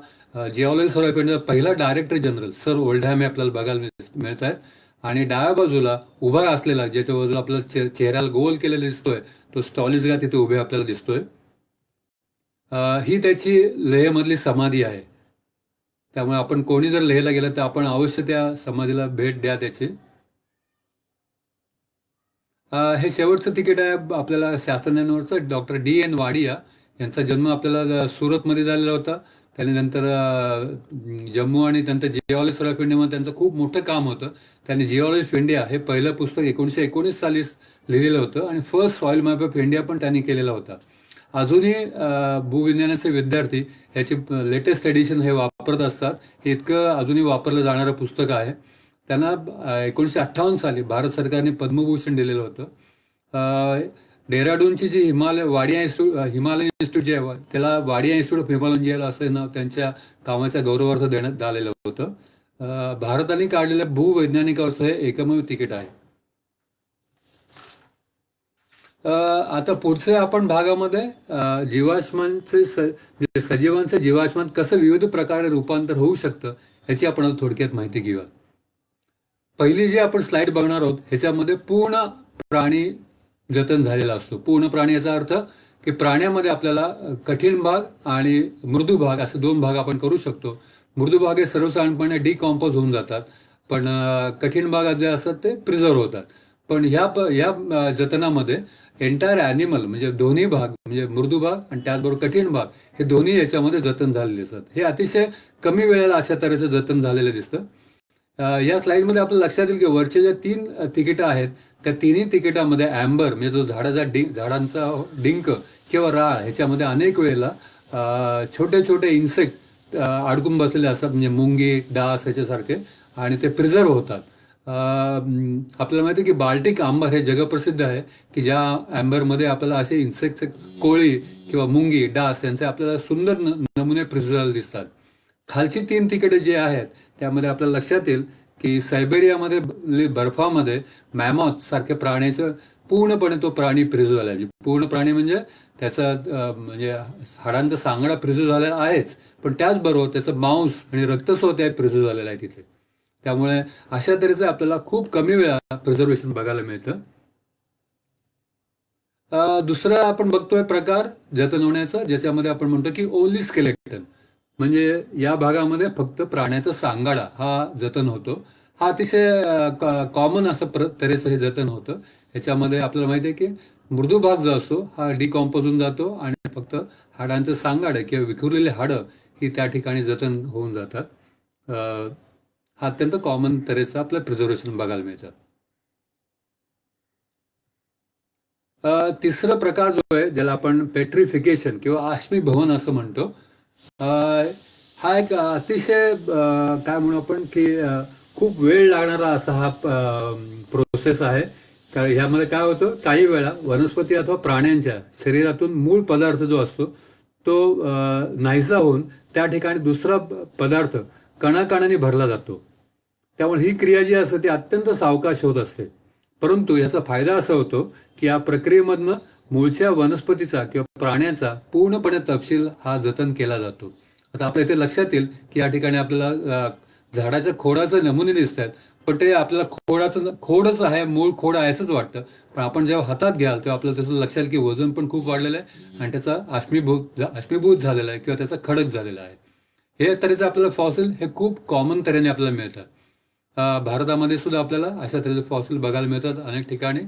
जिओलॉजी सर्व्हे ऑफ इंडियाचा पहिला डायरेक्टर जनरल सर ओल्डहॅम हे आपल्याला बघायला मिळत आहेत. आणि डाव्या बाजूला उभा असलेला, ज्याच्या बाजूला आपल्याला चेहऱ्याला गोल केलेला दिसतोय, तो स्टॉलिसगा तिथे उभे आपल्याला दिसतोय. ही त्याची लेहमधली समाधी आहे. त्यामुळे आपण कोणी जर लेहला गेलं तर आपण अवश्य त्या समाधीला भेट द्या त्याची. हे शेवटचं तिकीट आहे आपल्याला शास्त्रज्ञांवरचं. Doctor D.N. वाडिया यांचा जन्म आपल्याला सुरतमध्ये झालेला होता. त्याने नंतर जम्मू आणि नंतर जिओलॉजी सर्व्हे ऑफ इंडियामध्ये त्यांचं खूप मोठं काम होतं. त्यांनी जिओलॉजी ऑफ इंडिया हे पहिलं पुस्तक 1919 साली लिहिलेलं होतं आणि first soil map of India पण त्यांनी केलेला होता. अजूनही भूविज्ञानाचे विद्यार्थी याची लेटेस्ट एडिशन हे वापरत असतात. हे इतकं अजूनही वापरलं जाणारं पुस्तक आहे. त्यांना 1958 साली भारत सरकारने पद्मभूषण दिलेलं होतं. डेहराडूनची जी हिमालयन इन्स्टिट्यूट जे आहे त्याला वाडिया इन्स्टिट्यूट ऑफ हिमालयन असं नाव त्यांच्या कामाच्या गौरवार्थ देण्यात आलेलं होतं. भारताने काढलेल्या भूवैज्ञानिकावरचं हे एकमेव तिकीट आहे. आता पुढच्या आपण भागामध्ये जीवाश्मांचे सजीवांचे जीवाश्मात कसं विविध प्रकारे रूपांतर होऊ शकतं ह्याची आपण आता थोडक्यात माहिती घेऊया. पहिली जी आपण स्लाइड बघणार आहोत ह्याच्यामध्ये पूर्ण प्राणी जतन झालेला असतो. पूर्ण प्राणी याचा अर्थ की प्राण्यामध्ये आपल्याला कठीण भाग आणि मृदू भाग असे दोन भाग आपण करू शकतो. मृदू भाग हे सर्वसाधारणपणे डिकॉम्पोज होऊन जातात, पण कठीण भाग जे असतात ते प्रिझर्व होतात. पण या जतनामध्ये एंटायर ॲनिमल म्हणजे दोन्ही भाग म्हणजे मृदू भाग आणि त्याचबरोबर कठीण भाग हे दोन्ही याच्यामध्ये जतन झालेले असतात. हे अतिशय कमी वेळेला अशा तऱ्हेचं जतन झालेलं दिसतं. या स्लाइडमध्ये आपल्याला लक्षात येईल की वरचे जे 3 तिकीटं आहेत त्या तिन्ही तिकिटामध्ये ॲम्बर म्हणजे जो झाडांचा डिंक किंवा राळ ह्याच्यामध्ये अनेक वेळेला छोटे छोटे इन्सेक्ट अडकून बसलेले असतात, म्हणजे मुंगी, डास ह्याच्यासारखे, आणि ते प्रिझर्व होतात. आपल्याला माहिती आहे की बाल्टिक आंबर हे जगप्रसिद्ध आहे की ज्या आंबरमध्ये आपल्याला असे इन्सेक्ट कोळी किंवा मुंगी, डास यांचे आपल्याला सुंदर नमुने प्रिझर्व दिसतात. खालची 3 तिकीटे जी आहेत त्यामध्ये आपल्याला लक्षात येईल की सायबेरियामध्ये बर्फामध्ये मॅमॉथ सारख्या प्राण्याचं पूर्णपणे तो प्राणी प्रिझर्व झाला आहे. पूर्ण प्राणी म्हणजे त्याचा म्हणजे हाडांचा सांगडा प्रिझर्व झालेला आहेच, पण त्याचबरोबर त्याचं मांस आणि रक्तस्राव त्या प्रिझर्व झालेला आहे तिथे. त्यामुळे अशा तऱ्हेचं आपल्याला खूप कमी वेळा प्रिझर्वेशन बघायला मिळतं. दुसरा आपण बघतोय प्रकार जतन होण्याचा, ज्याच्यामध्ये आपण म्हणतो की ओन्ली स्केलेटन, म्हणजे या भागामध्ये फक्त प्राण्याचा सांगाडा हा जतन होतो. हा अतिशय कॉमन असं तऱ्हेचं हे जतन होतं. ह्याच्यामध्ये आपल्याला माहिती आहे की मृदू भाग जो असतो हा डिकॉम्पोज होऊन जातो आणि फक्त हाडांचं सांगाडं किंवा विखुरलेली हाडं ही त्या ठिकाणी जतन होऊन जातात. हा अत्यंत कॉमन तऱ्हेचं आपलं प्रिझर्वेशन बघायला मिळतं. तिसरा प्रकार जो आहे ज्याला आपण पेट्रिफिकेशन किंवा आश्मीभवन असं म्हणतो, हा एक अतिशय काय म्हणू आपण की खूप वेळ लागणारा असा हा प्रोसेस आहे. कारण ह्यामध्ये काय होतं, काही वेळा वनस्पती अथवा प्राण्यांच्या शरीरातून मूळ पदार्थ जो असतो तो नाहीसा होऊन त्या ठिकाणी दुसरा पदार्थ कणाकणाने भरला जातो. त्यामुळे ही क्रिया जी असते ती अत्यंत सावकाश होत असते. परंतु याचा फायदा असा होतो की या प्रक्रियेमधनं मूळच्या वनस्पतीचा किंवा प्राण्याचा पूर्णपणे तपशील हा जतन केला जातो. आता आपल्या इथे लक्षात येईल की या ठिकाणी आपल्याला झाडाच्या खोडाचे नमुने दिसत आहेत, पण ते आपल्याला खोडच आहे, मूळ खोड आहे असंच वाटतं. पण आपण जेव्हा हातात घ्याल तेव्हा आपल्याला त्याचं लक्षात येईल की वजन पण खूप वाढलेलं आहे आणि त्याचा अश्मीभूत झालेला आहे किंवा त्याचा खडक झालेला आहे. हे तऱ्हेचं आपल्याला फॉसिल हे खूप कॉमन तऱ्हेने आपल्याला मिळतात. भारतामध्ये सुद्धा आपल्याला अशा तऱ्हेचे फॉसिल बघायला मिळतात अनेक ठिकाणी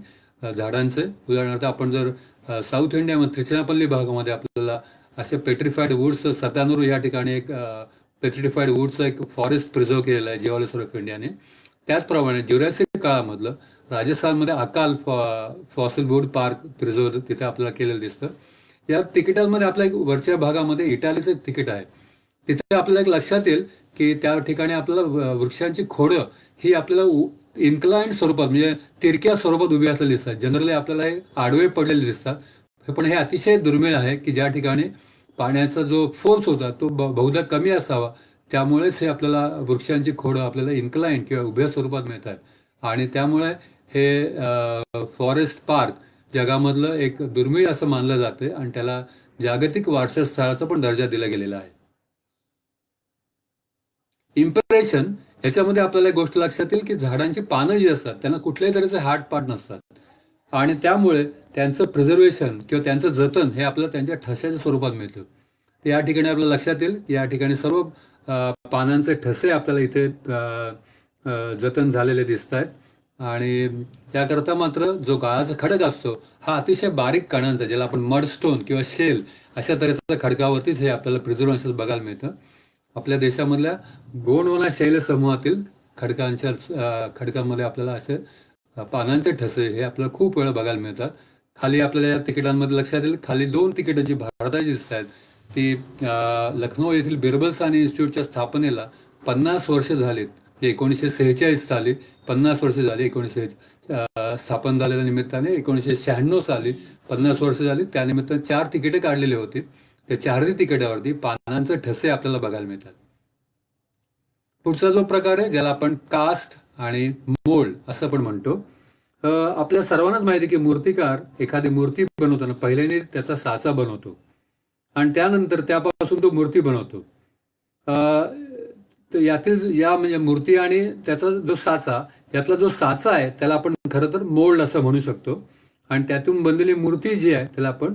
झाडांचे. उदाहरणार्थ आपण जर साऊथ इंडियामध्ये त्रिचनापल्ली भागामध्ये आपल्याला असे पेट्रिफाईड वुड्स सत्यानूर या ठिकाणी एक पेट्रिफाईड वूडचा एक फॉरेस्ट प्रिझर्व केलेला आहे जिओलॉजिकल ऑफ इंडियाने. त्याचप्रमाणे ज्युरॅसिक काळामधलं राजस्थानमध्ये अकाल फॉसिल वूड पार्क प्रिझर्व तिथे आपल्याला केलेलं दिसतं. या तिकिटांमध्ये आपल्या एक वरच्या भागामध्ये इटालीचं एक तिकीट आहे. तिथे आपल्याला एक लक्षात येईल की त्या ठिकाणी आपल्याला वृक्षांची खोडं ही आपल्याला इन्क्लाइंड स्वरूपात म्हणजे तिरक्या स्वरूपात उभी असलेली दिसतात. जनरली आपल्याला हे आडवे पडलेले दिसतात, पण हे अतिशय दुर्मिळ आहे की ज्या ठिकाणी पाण्याचा जो फोर्स होता तो बहुधा कमी असावा, त्यामुळेच हे आपल्याला वृक्षांची खोडं आपल्याला इन्क्लाइंड किंवा उभ्या स्वरूपात मिळतात. आणि त्यामुळे हे फॉरेस्ट पार्क जगामधलं एक दुर्मिळ असं मानलं जाते आणि त्याला जागतिक वारसा स्थळाचा पण दर्जा दिला गेलेला आहे. इम्प्रेशन याच्यामध्ये आपल्याला एक गोष्ट लक्षात येईल की झाडांची पानं जी असतात त्यांना कुठल्याही तऱ्हेचे हार्ड पार्ट नसतात आणि त्यामुळे त्यांचं प्रिझर्वेशन किंवा त्यांचं जतन हे आपल्याला त्यांच्या ठस्याच्या स्वरूपात मिळतं. या ठिकाणी आपल्याला लक्षात येईल की या ठिकाणी सर्व पानांचे ठसे आपल्याला इथे जतन झालेले दिसत आहेत आणि त्याकरता मात्र जो गाळाचा खडक असतो हा अतिशय बारीक कणांचा, ज्याला आपण मडस्टोन किंवा शेल अशा तऱ्हेच्या खडकावरतीच हे आपल्याला प्रिझर्वेशन बघायला मिळतं. आपल्या देशामधल्या गोंडवाना शैल समूहातील खडकांमध्ये आपल्याला असे पानांचे ठसे हे आपल्याला खूप वेळा बघायला मिळतात. खाली आपल्याला या तिकिटांमध्ये लक्षात येईल, खाली 2 तिकीटं जी भारताची दिसत आहेत ती लखनौ येथील बिरबल सानी इन्स्टिट्यूटच्या स्थापनेला 50 वर्ष झालीत. 1946 साली 50 वर्ष झाली. स्थापन झालेल्या निमित्ताने 1996 साली 50 वर्ष झाली. त्यानिमित्ताने 4 तिकीटं काढलेली होती. त्या 4ही तिकिटावरती पानांचे ठसे आपल्याला बघायला मिळतात. पुढचा जो प्रकार आहे ज्याला आपण कास्ट आणि मोल्ड असं पण म्हणतो. आपल्या सर्वांनाच माहिती आहे की मूर्तिकार एखादी मूर्ती बनवताना पहिल्याने त्याचा साचा बनवतो आणि त्यानंतर त्यापासून तो मूर्ती बनवतो. तर यातील या म्हणजे मूर्ती आणि त्याचा जो साचा, यातला जो साचा आहे त्याला आपण खरं तर मोल्ड असं म्हणू शकतो आणि त्यातून बनलेली मूर्ती जी आहे त्याला आपण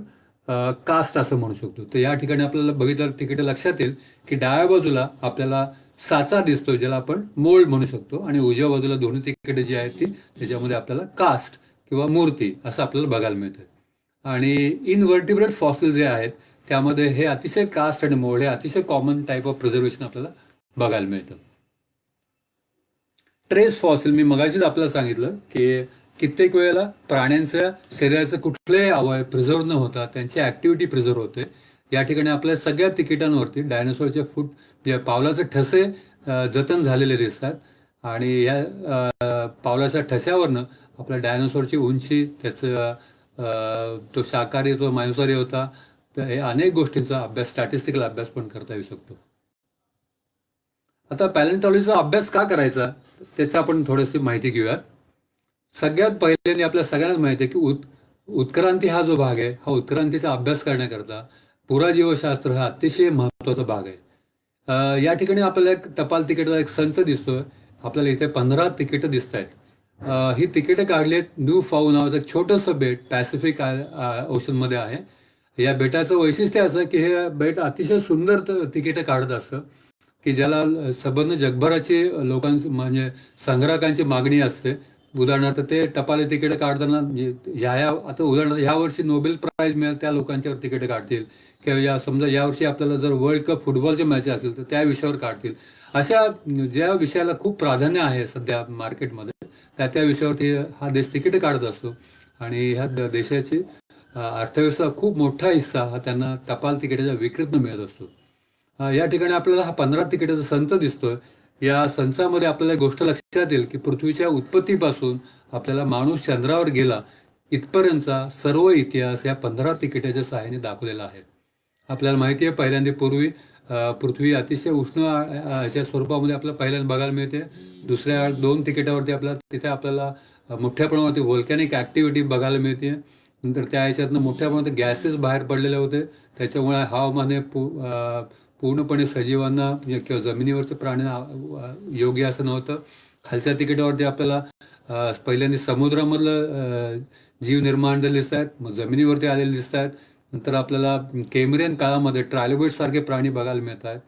कास्ट असं म्हणू शकतो. तर या ठिकाणी आपल्याला बघितलं तिकीट लक्षात येईल की डाव्या बाजूला आपल्याला साचा दिसतो ज्याला आपण मोल्ड म्हणू शकतो आणि उजव्या बाजूला दोन्ही तिकीट जी आहेत ती त्याच्यामध्ये आपल्याला कास्ट किंवा मूर्ती असं आपल्याला बघायला मिळतं. आणि इनव्हर्टिब्रेट फॉसिल जे आहेत त्यामध्ये हे अतिशय कास्ट आणि मोल्ड हे अतिशय कॉमन टाईप ऑफ प्रिझर्वेशन आपल्याला बघायला मिळतं. ट्रेस फॉसिल मी मगाशीच आपल्याला सांगितलं की कित्येक वेळेला प्राण्यांच्या शरीराचं कुठलेही अवयव प्रिझर्व न होता त्यांची ऍक्टिव्हिटी प्रिझर्व होते. या ठिकाणी आपल्या सगळ्या तिकिटांवरती डायनोसॉरचे पावलाचे ठसे जतन झालेले दिसतात आणि या पावलाच्या ठस्यावरनं आपल्या डायनोसॉरची उंची, त्याचं तो शाकाहारी तो मांसाहारी होता, तर हे अनेक गोष्टींचा अभ्यास, स्टॅटिस्टिकल अभ्यास पण करता येऊ शकतो. आता पॅलेंटॉलॉजीचा अभ्यास का करायचा त्याचा आपण थोडीशी माहिती घेऊयात. सगळ्यात पहिल्यांदा आपल्या सगळ्यांनाच माहिती आहे की उत्क्रांती हा जो भाग आहे हा उत्क्रांतीचा अभ्यास करण्याकरता पुराजीवशास्त्र हा अतिशय महत्वाचा भाग आहे. या ठिकाणी आपल्याला एक टपाल तिकीटचा एक संच दिसतोय. आपल्याला इथे 15 तिकीटं दिसत आहेत. ही तिकीटं काढली आहेत न्यू फाऊ नावाचं एक छोटंसं बेट पॅसिफिक ओशनमध्ये आहे. या बेटाचं वैशिष्ट्य असं की हे बेट अतिशय सुंदर तिकीटं काढत असतं की ज्याला संबंध जगभराची लोकांची म्हणजे संग्राहकांची मागणी असते. उदाहरणार्थ ते टपाली तिकीटं काढताना आता उदाहरणार्थ ह्या वर्षी नोबेल प्राइज मिळेल त्या लोकांच्यावर तिकीटं काढतील किंवा समजा यावर्षी आपल्याला जर वर्ल्ड कप फुटबॉलचे मॅच असेल तर त्या विषयावर काढतील. अशा ज्या विषयाला खूप प्राधान्य आहे सध्या मार्केटमध्ये त्या विषयावरती हा देश तिकीटं काढत असतो आणि ह्या देशाची अर्थव्यवस्था खूप मोठा हिस्सा हा त्यांना टपाल तिकिटाच्या विक्रीतनं मिळत असतो. या ठिकाणी आपल्याला हा 15 तिकिटाचा संच दिसतोय. या संचामध्ये आपल्याला एक गोष्ट लक्षात येईल की पृथ्वीच्या उत्पत्तीपासून आपल्याला माणूस चंद्रावर गेला इथपर्यंतचा सर्व इतिहास या 15 तिकिटाच्या सहाय्याने दाखवलेला आहे. आपल्याला माहिती आहे पहिल्यांदा पृथ्वी अतिशय उष्ण अशा स्वरूपामध्ये आपल्याला पहिल्यांदा बघायला मिळते. दुसऱ्या 2 तिकिटावरती तिथे आपल्याला मोठ्या प्रमाणावरती व्होल्कॅनिक ऍक्टिव्हिटी बघायला मिळते. नंतर त्या ह्याच्यातनं मोठ्या प्रमाणात गॅसेस बाहेर पडलेले होते, त्याच्यामुळे हवामान हे पूर्णपणे सजीवांना किंवा जमिनीवरच्या प्राण्यांना योग्य असं नव्हतं. खालच्या तिकिटावरती आपल्याला पहिल्यांदा समुद्रामधलं जीव निर्माण झालेले दिसत आहेत, मग जमिनीवरती आलेले दिसत आहेत. नंतर आपल्याला केम्ब्रियन काळामध्ये ट्रायलोबिट सारखे प्राणी बघायला मिळत आहेत.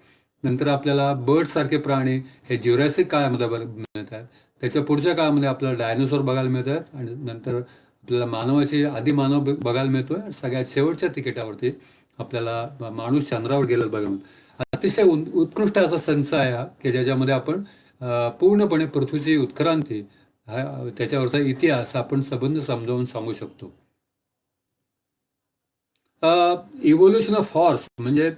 नंतर आपल्याला बर्ड सारखे प्राणी हे ज्युरॅसिक काळामध्ये मिळत आहेत. त्याच्या पुढच्या काळामध्ये आपल्याला डायनोसॉर बघायला मिळत आहेत आणि नंतर आपल्याला मानवाची आदिमानव बघायला मिळतोय. सगळ्यात शेवटच्या तिकिटावरती आपल्याला माणूस चंद्रावर गेलेला बघायला मिळतो. अतिशय उत्कृष्ट असा संच आहे हा, की ज्याच्यामध्ये आपण पूर्णपणे पृथ्वीची उत्क्रांती त्याच्यावरचा इतिहास आपण संबंध समजावून सांगू शकतो. इव्होल्युशन ऑफ हॉर्स म्हणजे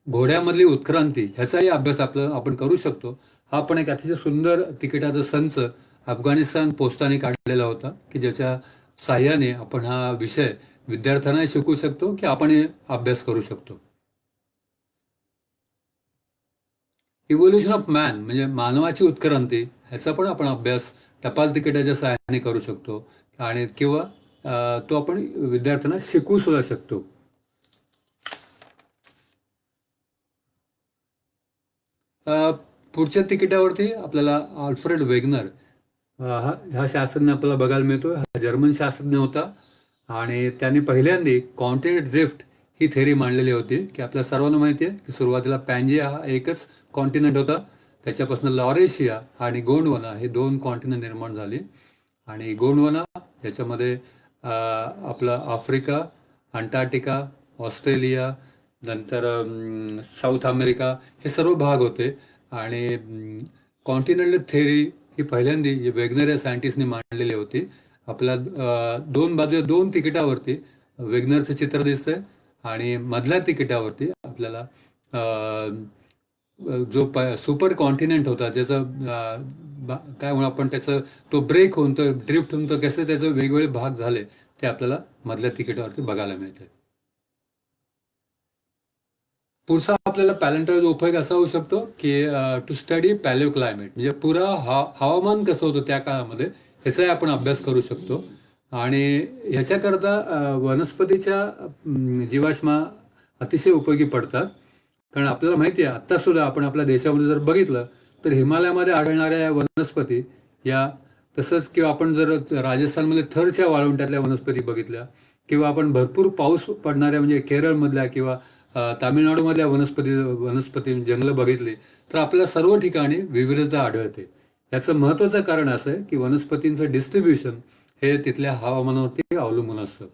घोड्यामधली उत्क्रांती ह्याचाही अभ्यास आपण करू शकतो. हा पण एक अतिशय सुंदर तिकिटाचा संच अफगाणिस्तान पोस्टाने काढलेला होता, की ज्याच्या साह्याने आपण हा विषय विद्यार्थ्यांना शिकू शकतो की आपण अभ्यास करू शकतो. इव्होल्युशन ऑफ मॅन म्हणजे मानवाची उत्क्रांती ह्याचा पण आपण अभ्यास टपाल तिकिटाच्या सहाय्याने करू शकतो आणि किंवा तो आपण विद्यार्थ्यांना शिकवू सुद्धा शकतो. अ, पुढच्या तिकिटावरती आपल्याला आल्फ्रेड वेगनर ह्या शास्त्रज्ञ आपल्याला बघायला मिळतो. हा जर्मन शास्त्रज्ञ होता आणि त्यांनी पहिल्यांदा कॉन्टिनेंट ड्रिफ्ट ही थेअरी मांडलेली होती, की आपल्या सर्वांना माहिती आहे की सुरुवातीला पॅन्जिया हा एकच कॉन्टिनेंट होता, त्याच्यापासून लॉरेशिया आणि गोंडवाना हे दोन कॉन्टिनेंट निर्माण झाली आणि गोंडवाना याच्यामध्ये आपला आफ्रिका, अंटार्क्टिका, ऑस्ट्रेलिया, नंतर साऊथ अमेरिका हे सर्व भाग होते आणि कॉन्टिनेंटल थेअरी ही पहिल्यांदा वेगनर या सायंटिस्टने मांडलेली होती. आपल्या दोन बाजू दोन तिकिटावरती वेगनरचं चित्र दिसतंय आणि मधल्या तिकिटावरती आपल्याला जो सुपर कॉन्टिनेंट होता ज्याचं काय म्हणू आपण त्याचं तो ब्रेक होऊन तो ड्रिफ्ट होऊन तो कसे त्याचे वेगवेगळे भाग झाले ते आपल्याला मधल्या तिकिटावरती बघायला मिळते. पुढचा आपल्याला पॅलेंटॉचा उपयोग असा होऊ शकतो की टू स्टडी पॅलिओ क्लायमेट म्हणजे पुरा हवामान कसं होतं त्या काळामध्ये ह्याचाही आपण अभ्यास करू शकतो आणि ह्याच्याकरता वनस्पतीच्या जीवाश्मा अतिशय उपयोगी पडतात. कारण आपल्याला माहिती आहे आत्ता सुद्धा आपण आपल्या देशामध्ये जर बघितलं तर हिमालयामध्ये आढळणाऱ्या या वनस्पती या तसंच किंवा आपण जर राजस्थानमध्ये थरच्या वाळवंटातल्या वनस्पती बघितल्या किंवा आपण भरपूर पाऊस पडणाऱ्या म्हणजे केरळमधल्या किंवा तामिळनाडूमधल्या वनस्पती जंगलं बघितली तर आपल्याला सर्व ठिकाणी विविधता आढळते. याचं महत्त्वाचं कारण असं आहे की वनस्पतींचं डिस्ट्रीब्युशन हे तिथल्या हवामानावरती अवलंबून असतं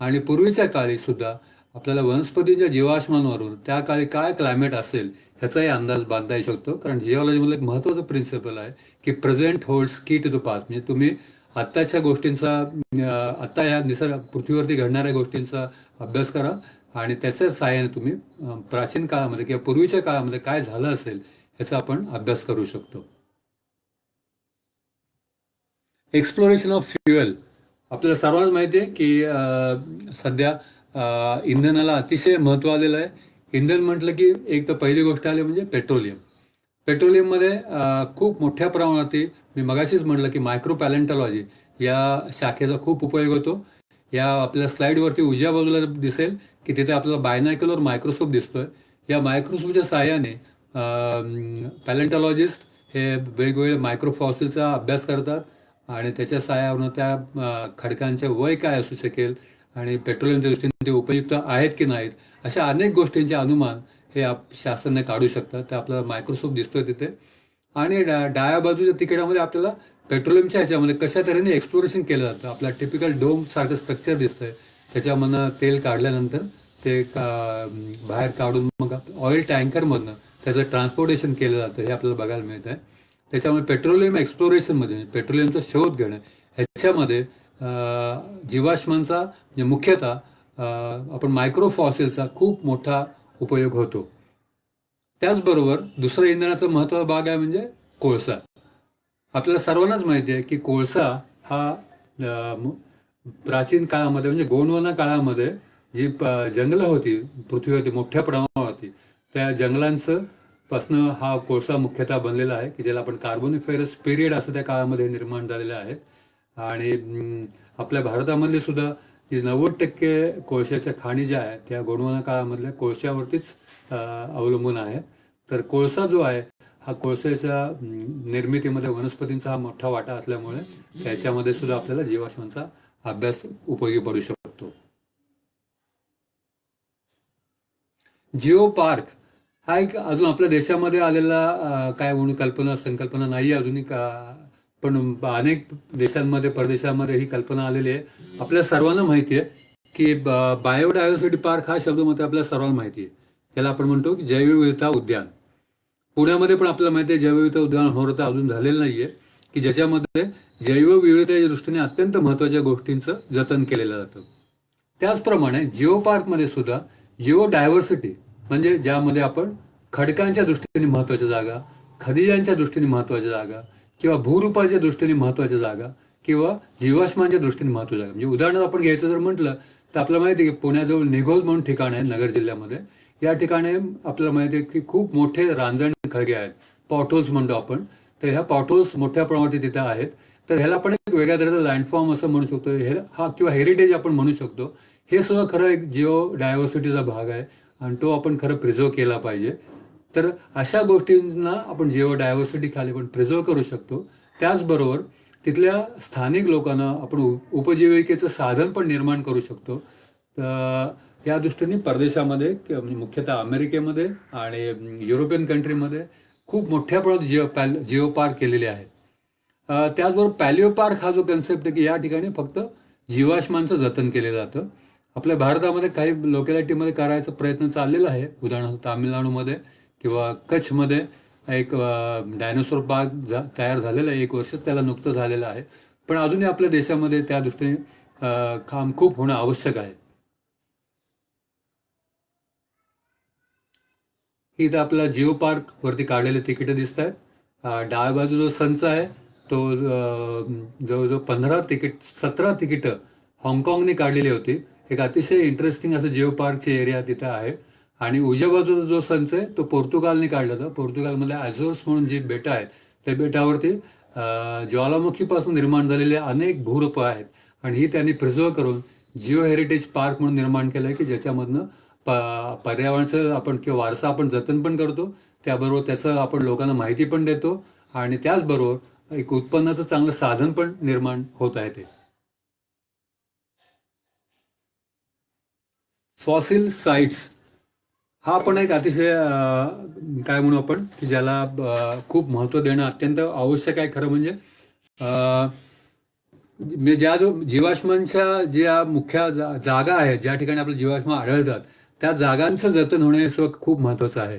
आणि पूर्वीच्या काळी सुद्धा आपल्याला वनस्पतींच्या जीवाश्मांवरून त्या काळी काय क्लायमेट असेल ह्याचाही अंदाज बांधता येऊ शकतो. कारण जिओलॉजीमधलं एक महत्त्वाचं प्रिन्सिपल आहे की प्रेझेंट होल्ड्स की टू द पास्ट म्हणजे तुम्ही आत्ताच्या गोष्टींचा आत्ता या निसर्ग पृथ्वीवरती घडणाऱ्या गोष्टींचा अभ्यास करा आणि त्याच्या सहाय्याने तुम्ही प्राचीन काळामध्ये किंवा पूर्वीच्या काळामध्ये काय झालं असेल ह्याचा आपण अभ्यास करू शकतो. एक्सप्लोरेशन ऑफ फ्युएल आपल्याला सर्वांना माहिती आहे की सध्या इंधनाला अतिशय महत्त्व आलेलं आहे. इंधन म्हटलं की एक तर पहिली गोष्ट आली म्हणजे पेट्रोलियम. पेट्रोलियममध्ये खूप मोठ्या प्रमाणात मी मगाशीच म्हटलं की मायक्रो पॅलेंटॉलॉजी या शाखेचा खूप उपयोग होतो. या आपल्या स्लाईडवरती उजव्या बाजूला दिसेल की तिथे आपल्याला बायनायकलवर मायक्रोस्कोप दिसतोय. या मायक्रोस्कोपच्या साहाय्याने पॅलेंटॉलॉजिस्ट हे वेगवेगळे मायक्रोफॉसिलचा अभ्यास करतात आणि त्याच्या सहाय्यावरून त्या खडकांचे वय काय असू शकेल आणि पेट्रोलियमच्या दृष्टीने ते उपयुक्त आहेत की नाहीत अशा अनेक गोष्टींचे अनुमान हे शास्त्रज्ञ काढू शकतात. ते आपल्याला मायक्रोस्कोप दिसतोय तिथे आणि डाव्या बाजूच्या तिकिटामध्ये आपल्याला पेट्रोलियमच्या ह्याच्यामध्ये कशा तऱ्हेने एक्सप्लोरेशन केलं जातं. आपला टिपिकल डोम सारखं स्ट्रक्चर दिसतंय त्याच्यामधनं तेल काढल्यानंतर ते बाहेर काढून मग ऑइल टँकरमधनं त्याचं ट्रान्सपोर्टेशन केलं जातं हे आपल्याला बघायला मिळत आहे. त्याच्यामुळे पेट्रोलियम एक्सप्लोरेशनमध्ये पेट्रोलियमचा शोध घेणं ह्याच्यामध्ये जीवाश्मांचा म्हणजे मुख्यतः आपण मायक्रोफॉसिलचा खूप मोठा उपयोग होतो. त्याचबरोबर दुसरं इंधनाचा महत्त्वाचा भाग आहे म्हणजे कोळसा. आपल्याला सर्वांनाच माहिती आहे की कोळसा हा प्राचीन काळामध्ये म्हणजे गोंडवाना काळामध्ये जी जंगलं होती पृथ्वीवरती मोठ्या प्रमाणावरती त्या जंगलांचं पासनं हा कोळसा मुख्यतः बनलेला आहे की ज्याला आपण कार्बोनिफेरस पिरियड असं त्या काळामध्ये निर्माण झालेलं आहे. आणि आपल्या भारतामधले सुद्धा जे 90% कोळशाच्या खाणी ज्या आहेत त्या गोंडवाना काळामधल्या कोळशावरतीच अवलंबून आहे. तर कोळसा जो आहे हा कोळशाच्या निर्मितीमध्ये वनस्पतींचा हा मोठा वाटा असल्यामुळे त्याच्यामध्ये सुद्धा आपल्याला जीवाश्मांचा अभ्यास उपयोगी पडू शकतो. जिओ पार्क हा एक अजून आपल्या देशामध्ये आलेला काय म्हणून संकल्पना नाही अजूनही पण अनेक देशांमध्ये परदेशामध्ये ही कल्पना आलेली आहे. आपल्या सर्वांना माहिती आहे की बायोडायव्हर्सिटी पार्क हा शब्द मात्र आपल्या सर्वांना माहिती आहे याला आपण म्हणतो की जैवविविधता उद्यान. पुण्यामध्ये पण आपल्याला माहिती आहे जैवविविधता उद्यान होतं अजून झालेलं नाहीये, की ज्याच्यामध्ये जैवविविधतेच्या दृष्टीने अत्यंत महत्त्वाच्या गोष्टींचं जतन केलेलं जातं. त्याचप्रमाणे जिओ पार्कमध्ये सुद्धा जिओ डायव्हर्सिटी म्हणजे ज्यामध्ये आपण खडकांच्या दृष्टीने महत्त्वाच्या जागा, खनिजांच्या दृष्टीने महत्त्वाच्या जागा किंवा भूरूपाच्या दृष्टीने महत्त्वाच्या जागा किंवा जीवाश्मांच्या दृष्टीने महत्त्वाच्या जागा, म्हणजे उदाहरणार्थ आपण घ्यायचं जर म्हटलं तर आपल्याला माहिती आहे की पुण्याजवळ निघोज म्हणून ठिकाण आहे नगर जिल्ह्यामध्ये. या ठिकाणी आपल्याला माहिती आहे की खूप मोठे रांजण खळगे आहेत, पॉटहोल्स म्हणतो आपण. तर ह्या पॉटहोल्स मोठ्या प्रमाणात तिथे आहेत. तर ह्याला आपण एक वेगळ्या तऱ्हेचा लँडफॉर्म असं म्हणू शकतो, हा किंवा हेरिटेज आपण म्हणू शकतो. हे सुद्धा खरं एक जिओ डायव्हर्सिटीचा भाग आहे आणि तो आपण खरं प्रिझर्व केला पाहिजे. तर अशा गोष्टींना आपण जिओ डायव्हर्सिटी खाली पण प्रिझर्व करू शकतो. त्याचबरोबर तिथल्या स्थानिक लोकांना आपण उपजीविकेचं साधन पण निर्माण करू शकतो. तर या दृष्टीने परदेशामध्ये म्हणजे मुख्यतः अमेरिकेमध्ये आणि युरोपियन कंट्रीमध्ये खूप मोठ्या प्रमाणात जिओ पार्क केलेले आहेत. त्याचबरोबर पॅलिओ पार्क हा जो कन्सेप्ट आहे की या ठिकाणी फक्त जीवाश्मांचं जतन केलं जातं. आपल्या भारतामध्ये काही लोकॅलिटीमध्ये करायचा प्रयत्न चाललेला आहे, उदाहरणार्थ तामिळनाडूमध्ये किंवा कच्छमध्ये एक डायनोसॉर पार्क तयार झालेला आहे. 1 वर्षच त्याला नुकतं झालेलं आहे. पण अजूनही आपल्या देशामध्ये त्या दृष्टीने काम खूप होणं आवश्यक आहे. इथं आपल्याला जिओ पार्क वरती काढलेले तिकीटं दिसत आहेत. डाव्या बाजू जो संच आहे तो जवळजवळ 17 तिकीटं हाँगकाँगने काढलेली होती. एक अतिशय इंटरेस्टिंग असं जिओ पार्कची एरिया तिथं आहे. आणि उजव्या बाजूचा जो संच आहे तो पोर्तुगालने काढला होता. पोर्तुगालमध्ये अझोर्स म्हणून जी बेटं आहेत त्या बेटावरती ज्वालामुखीपासून निर्माण झालेले अनेक भूरूपं आहेत आणि ही त्यांनी प्रिझर्व करून जिओ हेरिटेज पार्क म्हणून निर्माण केलं आहे की ज्याच्यामधनं पर्यावरणाचं आपण किंवा वारसा आपण जतन पण करतो, त्याबरोबर त्याचं आपण लोकांना माहिती पण देतो आणि त्याचबरोबर एक उत्पन्नाचं चांगलं साधन पण निर्माण होत आहे. ते फॉसिल साइट्स हा पण एक अतिशय काय म्हणू आपण की ज्याला खूप महत्त्व देणं अत्यंत आवश्यक आहे. खरं म्हणजे म्हणजे जीवाश्मांच्या ज्या मुख्य जागा आहेत ज्या ठिकाणी आपले जीवाश्म आढळतात त्या जागांचं जतन होणे हे सुद्धा खूप महत्त्वाचं आहे.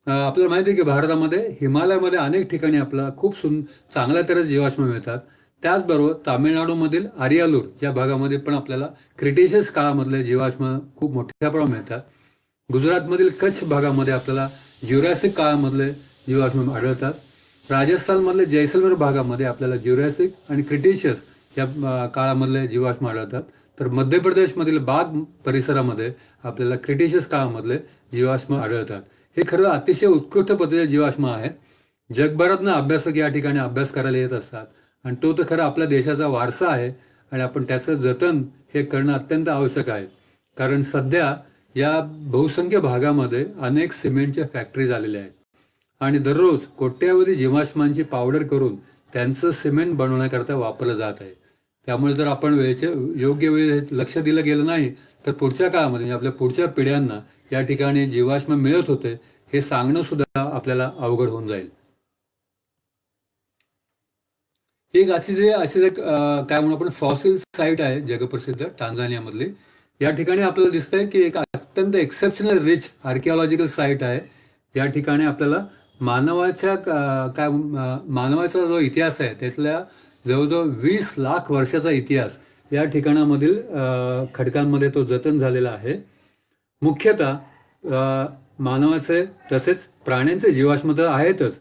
आपल्याला माहिती आहे की भारतामध्ये हिमालयामध्ये अनेक ठिकाणी आपला खूप चांगल्या तऱ्हेचे जीवाश्म मिळतात. त्याचबरोबर तामिळनाडूमधील आरियालूर या भागामध्ये पण आपल्याला क्रिटेशियस काळामधले जीवाश्म खूप मोठ्या प्रमाणात मिळतात. गुजरातमधील कच्छ भागामध्ये आपल्याला ज्युरॅसिक काळामधले जीवाश्म आढळतात. राजस्थानमधले जैसलमेर भागामध्ये आपल्याला ज्युरॅसिक आणि क्रिटेशियस या काळामधले जीवाश्म आढळतात. तर मध्य प्रदेशमधील बाग परिसरामध्ये आपल्याला क्रिटेशियस काळामधले जीवाश्म आढळतात. हे खरं अतिशय उत्कृष्ट पद्धतीचे जीवाश्म आहे. जगभरातनं अभ्यासक या ठिकाणी अभ्यास करायला येत असतात आणि तो तर खरं आपल्या देशाचा वारसा आहे आणि आपण त्याचं जतन हे करणं अत्यंत आवश्यक आहे. कारण सध्या या बहुसंख्य भागामध्ये अनेक सिमेंटच्या फॅक्टरी झालेल्या आहेत आणि दररोज कोट्यावधी जीवाश्मांची पावडर करून त्यांचं सिमेंट बनवण्याकरता वापरलं जात आहे. त्यामुळे जर आपण योग्य वेळी लक्ष दिलं गेलं नाही तर पुढच्या काळामध्ये म्हणजे आपल्या पुढच्या पिढ्यांना या ठिकाणी जीवाश्म मिळत होते हे सांगणं सुद्धा आपल्याला अवघड होऊन जाईल. एक अशीच एक काय म्हणून आपण फॉसिल साईट आहे जगप्रसिद्ध टांझानियामधली. या ठिकाणी आपल्याला दिसतंय की एक अत्यंत एक्सेप्शनल रिच आर्किओलॉजिकल साईट आहे. या ठिकाणी आपल्याला मानवाचा जो इतिहास आहे त्यातल्या जवळजवळ 20 लाख वर्षाचा इतिहास या ठिकाणामधील खडकांमध्ये तो जतन झालेला आहे. मुख्यतः मानवाचे तसेच प्राण्यांचे जीवाश्म तर आहेतच,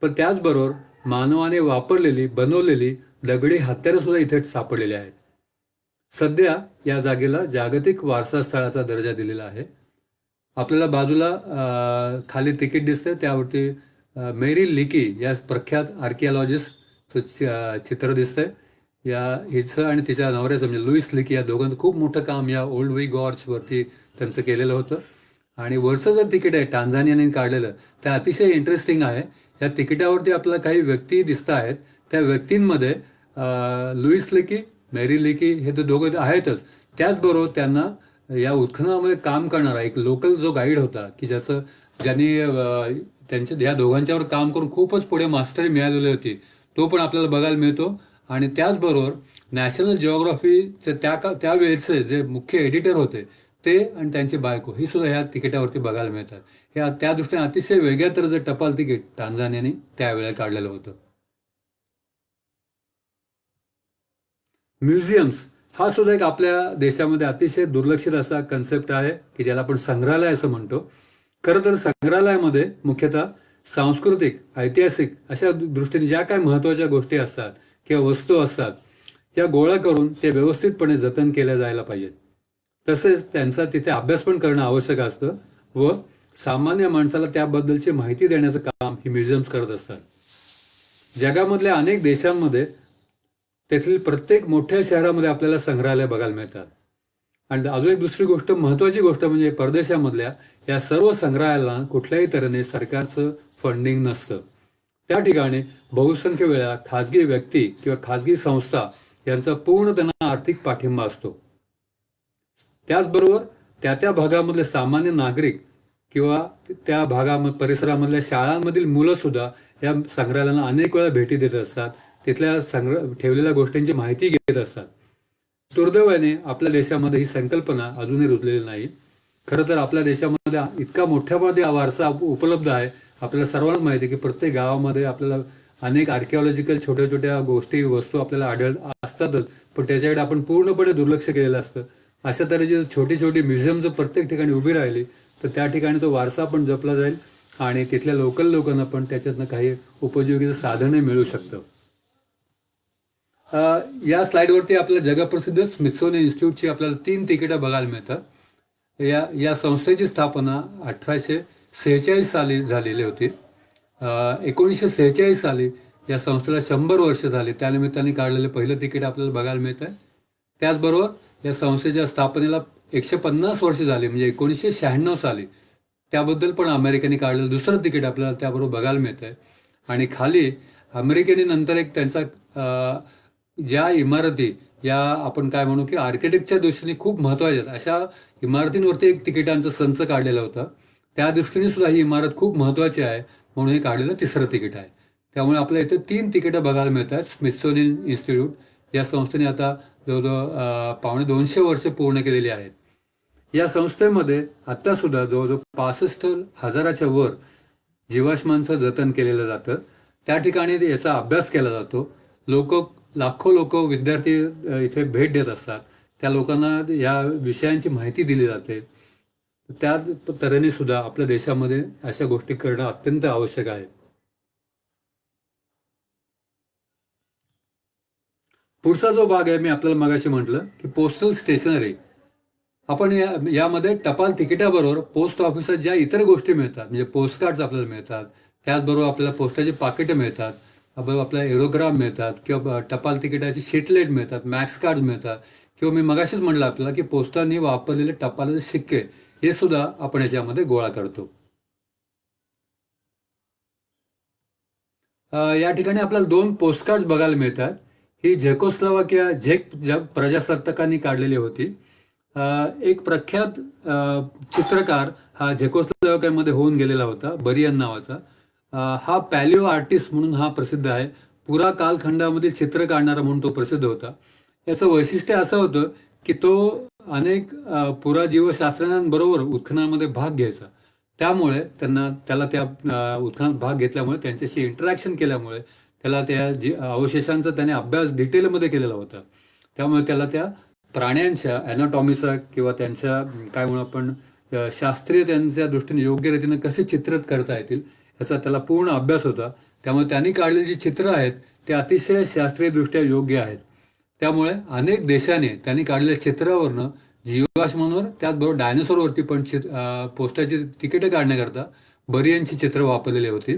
पण त्याचबरोबर मानवाने बनवलेली दगडी हत्यारं सुद्धा इथे सापडलेली आहेत. सध्या या जागेला जागतिक वारसा स्थळाचा दर्जा दिलेला आहे. आपल्याला बाजूला खाली तिकीट दिसतंय त्यावरती मेरी लिकी या प्रख्यात आर्किओलॉजिस्टचं चित्र दिसतंय. हिचं आणि तिच्या नवऱ्याचं म्हणजे लुईस लिकी या दोघांचं खूप मोठं काम या ओल्ड वी गॉर्जवरती त्यांचं केलेलं होतं. आणि वरचं जे तिकीट आहे टांझानियाने काढलेलं ते अतिशय इंटरेस्टिंग आहे. या तिकिटावरती आपल्याला काही व्यक्ती दिसत आहेत. त्या व्यक्तींमध्ये लुईस लिकी, मेरी लिकी हे तर दोघं आहेतच. त्याचबरोबर त्यांना या उत्खननामध्ये काम करणारा एक लोकल जो गाईड होता की ज्यांनी या दोघांच्यावर काम करून खूपच पुढे मास्टरी मिळालेली होती, तो पण आपल्याला बघायला मिळतो. आणि त्याचबरोबर नॅशनल जिओग्राफीचे त्यावेळेचे जे मुख्य एडिटर होते ते आणि त्यांची बायको ही सुद्धा ह्या तिकिटावरती बघायला मिळतात. ह्या त्या दृष्टीने अतिशय वेगळ्या तऱ्हेचं टपाल तिकीट टांझानियाने त्यावेळेला काढलेलं होतं. म्युझियम्स हा सुद्धा एक आपल्या देशामध्ये अतिशय दुर्लक्षित असा कन्सेप्ट आहे की ज्याला आपण संग्रहालय असं म्हणतो. खरं तर संग्रहालयामध्ये मुख्यतः सांस्कृतिक, ऐतिहासिक अशा दृष्टीने ज्या काही महत्त्वाच्या गोष्टी असतात किंवा वस्तू असतात त्या गोळा करून ते व्यवस्थितपणे जतन केल्या जायला पाहिजेत. तसेच त्यांचा तिथे अभ्यास पण करणं आवश्यक असतं व सामान्य माणसाला त्याबद्दलची माहिती देण्याचं काम ही म्युझियम्स करत असतात. जगामधल्या अनेक देशांमध्ये तेथील प्रत्येक मोठ्या शहरामध्ये आपल्याला संग्रहालय बघायला मिळतात. आणि अजून एक दुसरी गोष्ट, महत्वाची गोष्ट म्हणजे परदेशामधल्या या सर्व संग्रहालयाला कुठल्याही तऱ्हेने सरकारचं फंडिंग नसतं. त्या ठिकाणी बहुसंख्य वेळा खाजगी व्यक्ती किंवा खाजगी संस्था यांचा पूर्ण त्यांना आर्थिक पाठिंबा असतो. त्याचबरोबर त्या भागामधले सामान्य नागरिक किंवा त्या परिसरामधल्या शाळांमधील मुलं सुद्धा या संग्रहालयाला अनेक वेळा भेटी देत असतात. तिथल्या ठेवलेल्या गोष्टींची माहिती घेत असतात. दुर्दैवाने आपल्या देशामध्ये ही संकल्पना अजूनही रुजलेली नाही. खरं तर आपल्या देशामध्ये इतका मोठ्यामध्ये वारसा उपलब्ध आहे. आपल्याला सर्वांना माहिती आहे की प्रत्येक गावामध्ये आपल्याला अनेक आर्किओलॉजिकल छोट्या छोट्या गोष्टी, वस्तू आपल्याला असतातच, पण त्याच्याकडे आपण पूर्णपणे दुर्लक्ष केलेलं असतं. अशा तऱ्हेची छोटी छोटी म्युझियम जर प्रत्येक ठिकाणी उभी राहिली तर त्या ठिकाणी तो वारसा पण जपला जाईल आणि तिथल्या लोकल लोकांना पण त्याच्यातनं काही उपयोगीचं साधनही मिळू शकतं. या स्लाइडवरती आपल्याला जगप्रसिद्ध स्मिथसोनियन इन्स्टिट्यूटची आपल्याला 3 तिकीटं बघायला मिळतात. या संस्थेची स्थापना 1846 साली झालेली होती. 1946 साली या संस्थेला 100 वर्ष झाली. त्यानिमित्ताने काढलेलं पहिलं तिकीट आपल्याला बघायला मिळत आहे. त्याचबरोबर या संस्थेच्या स्थापनेला 150 वर्ष झाली म्हणजे 1996 साली त्याबद्दल पण अमेरिकेने काढलेलं दुसरं तिकीट आपल्याला त्याबरोबर बघायला मिळत आहे. आणि खाली अमेरिकेने नंतर एक त्यांचा ज्या इमारती या आपण काय म्हणू की आर्किटेक्टच्या दृष्टीने खूप महत्वाच्या आहेत अशा इमारतींवरती एक तिकिटांचा संच काढलेला होता. त्या दृष्टीने सुद्धा ही इमारत खूप महत्वाची आहे म्हणून हे काढलेलं तिसरं तिकीट आहे. त्यामुळे आपल्या इथे 3 तिकीटं बघायला मिळतात. स्मिथसोनियन इन्स्टिट्यूट या संस्थेने आता जवळजवळ 250 वर्ष पूर्ण केलेली आहेत. या संस्थेमध्ये आता सुद्धा जवळजवळ 65,000च्या वर जीवाश्मांचं जतन केलेलं जातं. त्या ठिकाणी याचा अभ्यास केला जातो. लाखो लोक विद्यार्थी इथे भेट देत असतात. त्या लोकांना या विषयांची माहिती दिली जाते. त्या तऱ्हेने सुद्धा आपल्या देशामध्ये अशा गोष्टी करणं अत्यंत आवश्यक आहे. पुढचा जो भाग आहे मी आपल्याला मगाशी म्हटलं की पोस्टल स्टेशनरी. आपण यामध्ये टपाल तिकिटाबरोबर पोस्ट ऑफिसात ज्या इतर गोष्टी मिळतात म्हणजे पोस्ट कार्ड्स आपल्याला मिळतात, त्याचबरोबर आपल्याला पोस्टाची पाकिटं मिळतात, आपल्याला एरोग्राम मिळतात किंवा टपाल तिकिटाची शीटलेट मिळतात, मॅक्स कार्ड मिळतात किंवा मी मगाशीच म्हटलं आपल्याला की पोस्टाने वापरलेले टपालाचे शिक्के हे सुद्धा आपण याच्यामध्ये गोळा करतो. या ठिकाणी आपल्याला 2 पोस्टकार्ड बघायला मिळतात. ही झेकोस्लोवाकिया झेक प्रजासत्ताकांनी काढलेली होती. एक प्रख्यात चित्रकार हा झेकोस्लोवाकियामध्ये होऊन गेलेला होता, बरियन नावाचा. हा पॅलिओ आर्टिस्ट म्हणून हा प्रसिद्ध आहे. पुरा कालखंडामधील चित्र काढणारा म्हणून तो प्रसिद्ध होता. याचं वैशिष्ट्य असं होतं की तो अनेक पुराजीवशास्त्रज्ञांबरोबर उत्खननामध्ये भाग घ्यायचा. त्यामुळे त्याला त्या उत्खननात भाग घेतल्यामुळे त्यांच्याशी इंटरॅक्शन केल्यामुळे त्याला त्या अवशेषांचा त्याने अभ्यास डिटेलमध्ये केलेला होता. त्यामुळे त्याला त्या प्राण्यांच्या ॲनाटॉमीचा किंवा त्यांच्या काय म्हणू आपण शास्त्रीय त्यांच्या दृष्टीने योग्य रीतीने कसे चित्रित करता येतील याचा त्याला पूर्ण अभ्यास होता. त्यामुळे त्यांनी काढलेली जी चित्र आहेत ते अतिशय शास्त्रीयदृष्ट्या योग्य आहेत. त्यामुळे अनेक देशाने त्यांनी काढलेल्या चित्रावरनं जीवाश्मांवर त्याचबरोबर डायनोसॉरवरती पण पोस्टाची तिकीटं काढण्याकरता बरियनची चित्र वापरलेली होती.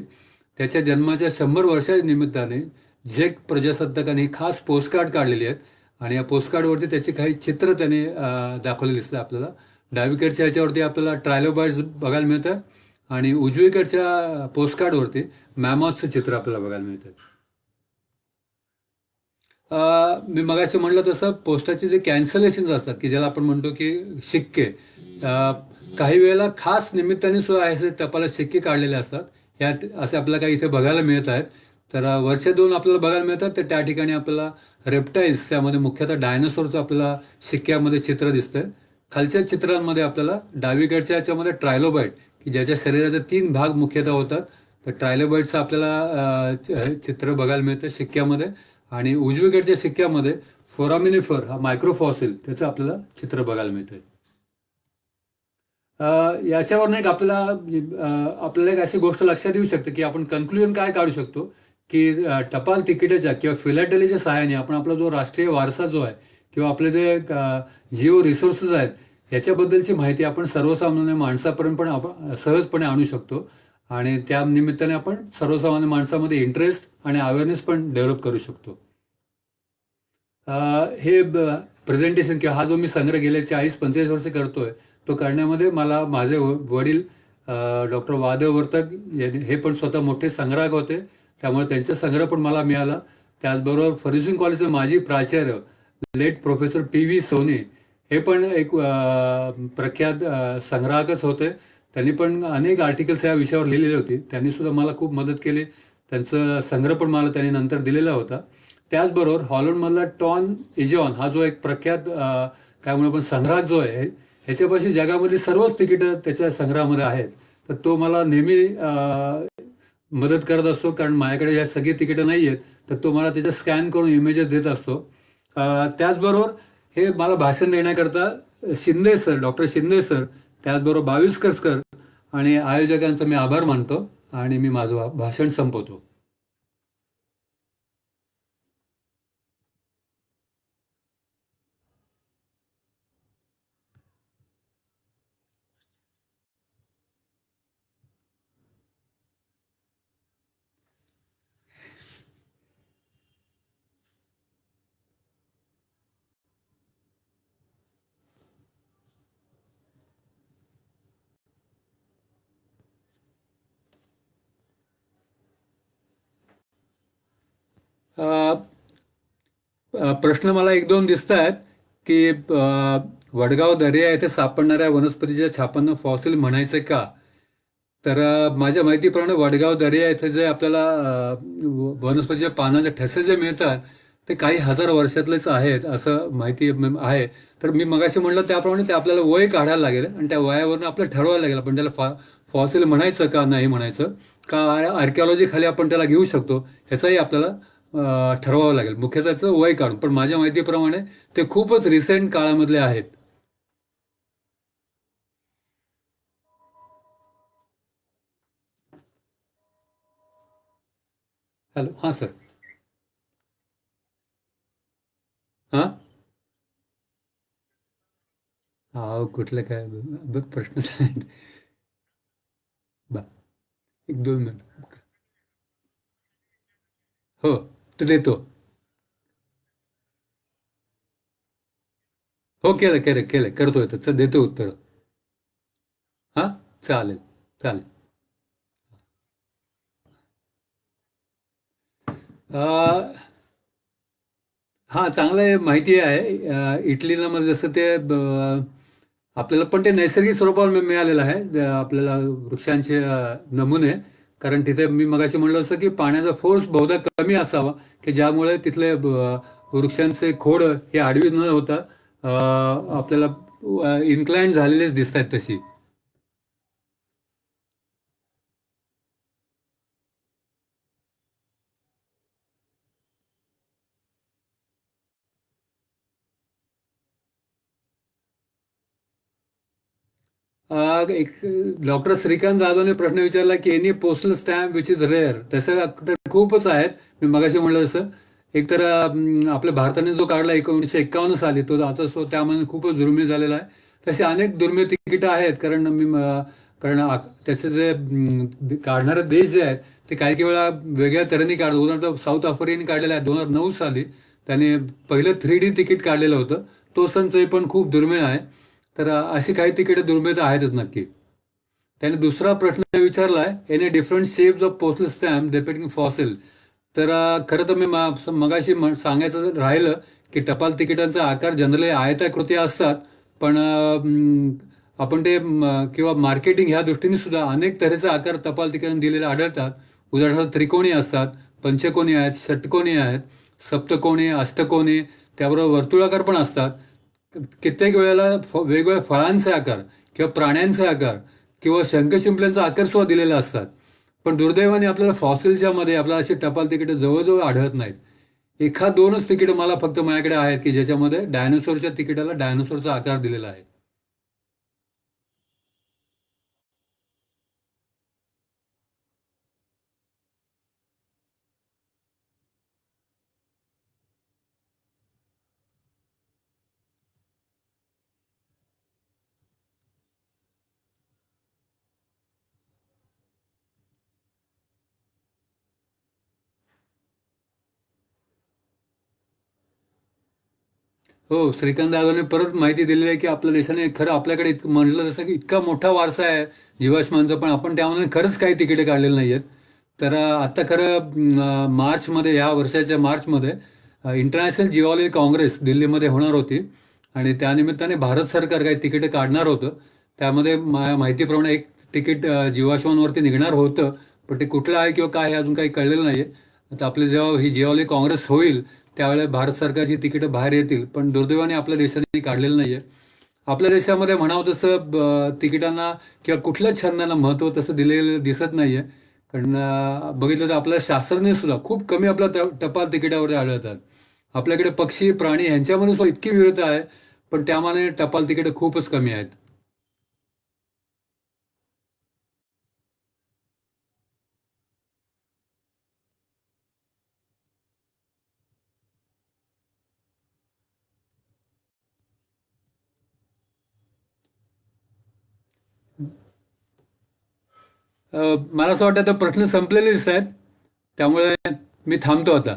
त्याच्या जन्माच्या 100 वर्षाच्या निमित्ताने झेक प्रजासत्ताकाने खास पोस्टकार्ड काढलेली आहेत आणि या पोस्टकार्डवरती त्याची काही चित्र त्याने दाखवलेली दिसतं आपल्याला. डावीकडच्या ह्याच्यावरती आपल्याला ट्रायलोबाइड्स बघायला मिळतात आणि उजवीकडच्या पोस्टकार्डवरती मॅमॉथचं चित्र आपल्याला बघायला मिळतं. मी मगाशी म्हटलं तसं पोस्टाचे जे कॅन्सलेशन्स असतात की ज्याला आपण म्हणतो की शिक्के, काही वेळेला खास निमित्ताने सुद्धा असे टपाला शिक्के काढलेले असतात. यात असे आपल्याला काही इथे बघायला मिळत आहेत. तर वरच्या 2 आपल्याला बघायला मिळतात तर त्या ठिकाणी आपल्याला रेप्टाईल्स त्यामध्ये मुख्यतः डायनोसॉरचं आपल्याला शिक्क्यामध्ये चित्र दिसतंय. खालच्या चित्रांमध्ये आपल्याला डावीकडच्या याच्यामध्ये ट्रायलोबाईट, की ज्याच्या शरीराचे 3 भाग मुख्यतः होतात, तर ट्रायलोबाईटचं आपल्याला चित्र बघायला मिळतं शिक्क्यामध्ये. आणि उजवीकडच्या शिक्क्यामध्ये फोरामिनिफर हा मायक्रोफॉसिल त्याचं आपल्याला चित्र बघायला मिळतंय. याच्यावरनं एक आपल्याला एक अशी गोष्ट लक्षात येऊ शकते की आपण कन्क्लुजन काय काढू शकतो, की टपाल तिकिटाच्या किंवा फिलॅटेलीच्या सहाय्याने आपण आपला जो राष्ट्रीय वारसा जो आहे किंवा आपले जे जिओ रिसोर्सेस आहेत ह्याच्याबद्दलची माहिती आपण सर्वसामान्य माणसापर्यंत पण आपण सहजपणे आणू शकतो. आणि त्या निमित्ताने आपण सर्वसामान्य माणसामध्ये इंटरेस्ट आणि अवेअरनेस पण डेव्हलप करू शकतो. हे प्रेझेंटेशन किंवा हा जो मी संग्रह गेले 40-45 वर्ष करतोय, तो करण्यामध्ये मला माझे वडील डॉक्टर वादेव वर्तक हे पण स्वतः मोठे संग्राहक होते, त्यामुळे त्यांचा संग्रह पण मला मिळाला. त्याचबरोबर फर्ग्युसन कॉलेजचे माजी प्राचार्य लेट प्रोफेसर PV सोने हे पण एक प्रख्यात संग्राहकच होते. त्यांनी पण अनेक आर्टिकल्स या विषयावर लिहिलेली होती. त्यांनी सुद्धा मला खूप मदत केली. त्यांचं संग्रह पण मला त्यांनी नंतर दिलेला होता. त्याचबरोबर हॉलंडमधला टॉन इजॉन हा जो एक प्रख्यात काय म्हणू आपण संग्राहक जो आहे, ह्याच्यापाशी जगामधली सर्वच तिकीटं त्याच्या संग्रहामध्ये आहेत. तर तो मला नेहमी मदत करत असतो, कारण माझ्याकडे या सगळी तिकीटं नाही आहेत, तर तो मला त्याच्या स्कॅन करून इमेजेस देत असतो. त्याचबरोबर हे मला भाषण देण्याकरता Shinde sir, doctor Shinde sir, त्याचबरोबर बाविस्कर सर आणि आयोजकांचा मी आभार मानतो आणि मी माझं भाषण संपवतो. प्रश्न मला 1-2 दिसत आहेत की वडगाव दर्या येथे सापडणाऱ्या वनस्पतीच्या छापांना फॉसिल म्हणायचे का? तर माझ्या माहितीप्रमाणे वडगाव दर्या येथे जे आपल्याला वनस्पतीच्या पानाचे ठसे जे मिळतात ते काही हजार वर्षातलेच आहेत असं माहिती आहे. तर मी मगाशी म्हणलं त्याप्रमाणे ते आपल्याला वय काढायला लागेल आणि त्या वयावरून आपल्याला ठरवायला लागेल आपण त्याला फॉसिल म्हणायचं का नाही म्हणायचं, का आर्किओलॉजी खाली आपण त्याला घेऊ शकतो ह्याचाही आपल्याला ठरवावं लागेल, मुख्यतः त्याचं वय काढून. पण माझ्या माहितीप्रमाणे ते खूपच रिसेंट काळामधले आहेत. हॅलो, हां सर. हां, हा कुठलं काय बघ प्रश्न बा 1-2 मिनिट. हो, तर देतो. हो, केलं केलं केलं करतोय, त्याचं देतो उत्तर. हां, चालेल चालेल. अ, हा चांगलं आहे, माहिती आहे. इटलीला मध्ये जसं ते आपल्याला पण ते नैसर्गिक स्वरूपावर मिळालेलं आहे, आपल्याला वृक्षांचे नमुने. कारण तिथे मी मगाशी म्हणलं असं की पाण्याचा फोर्स बहुधा कमी असावा, की ज्यामुळे तिथले वृक्षांचे खोड हे आडवी न होता आपल्याला इन्क्लाइंड झालेलेच दिसत आहेत तशी. एक डॉक्टर श्रीकांत जाधवने प्रश्न विचारला की any postal stamp which is rare. तसं तर खूपच आहेत. मी मगाशी म्हणलं तसं एक तर आपल्या भारताने जो काढला 1951 साली, तो आता त्यामध्ये खूपच दुर्मिळ झालेला आहे. तसे अनेक दुर्मिळ तिकीटं आहेत, कारण कारण त्याचे जे काढणारे देश जे आहेत ते काही काही वेळा वेगळ्या तऱ्हेने काढतात. उदाहरणार्थ साऊथ आफ्रिकेने काढलेलं आहे 2009 साली, त्याने पहिलं 3D तिकीट काढलेलं होतं. तो संचही पण खूप दुर्मिळ आहे. तर अशी काही तिकीटं दुर्मिळ तर आहेतच नक्की. त्याने दुसरा प्रश्न विचारला आहे, any different shapes of postal stamp depending fossil. तर खरं तर मी मगाशी सांगायचं राहिलं की टपाल तिकिटांचा आकार जनरली आयताकृती असतात, पण आपण ते किंवा मार्केटिंग ह्या दृष्टीने सुद्धा अनेक तऱ्हेचे आकार टपाल तिकिटांना दिलेले आढळतात. उदाहरणार्थ त्रिकोणी असतात, पंचकोनी आहेत, षटकोनी आहेत, सप्तकोनी, अष्टकोनी, त्याबरोबर वर्तुळाकार पण असतात. कित्येक वेळेला वेगवेगळ्या फळांचे आकार किंवा प्राण्यांचे आकार किंवा शंख शिंपल्यांचा आकार सुद्धा दिलेले असतात. पण दुर्दैवाने आपल्याला फॉसिल्सच्या मध्ये आपल्याला अशी टपाल तिकीट जवळजवळ आढळत नाहीत. एखाद दोनच तिकीट मला फक्त माझ्याकडे आहेत की ज्याच्यामध्ये डायनोसॉरच्या तिकिटाला डायनोसॉरचा आकार दिलेला आहे. हो, श्रीकांत दादाने परत माहिती दिलेली आहे की आपल्या देशाने खरं आपल्याकडे म्हटलं जसं की इतका मोठा वारसा आहे जीवाश्मांचा, पण आपण त्यामध्ये खरंच काही तिकीटे काढलेली नाहीत. तर आता खरं मार्चमध्ये, या वर्षाच्या मार्चमध्ये इंटरनॅशनल जिओलॉजी काँग्रेस दिल्लीमध्ये होणार होती आणि त्यानिमित्ताने भारत सरकार काही तिकीटे काढणार होतं. त्यामध्ये माहितीप्रमाणे एक तिकीट जीवाश्मांवरती निघणार होतं, पण ते कुठलं आहे किंवा काय हे अजून काही कळलेलं नाहीये. आता आपली जेव्हा ही जिओलॉजी काँग्रेस होईल त्यावेळेला भारत सरकारची तिकीटं बाहेर येतील, पण दुर्दैवाने आपल्या देशाने काढलेलं नाहीये. आपल्या देशामध्ये म्हणावं तसं तिकिटांना किंवा कुठल्याच छंदांना महत्त्व तसं दिलेलं दिसत नाहीये. कारण बघितलं तर आपल्या शास्त्रज्ञ सुद्धा खूप कमी आपल्या टपाल तिकिटावर आढळतात. आपल्याकडे पक्षी प्राणी यांच्यामध्ये सुद्धा इतकी विविधता आहे, पण त्यामानाने टपाल तिकीटं खूपच कमी आहेत. मला असं वाटतं आता प्रश्न संपलेले दिसत आहेत, त्यामुळे मी थांबतो आता.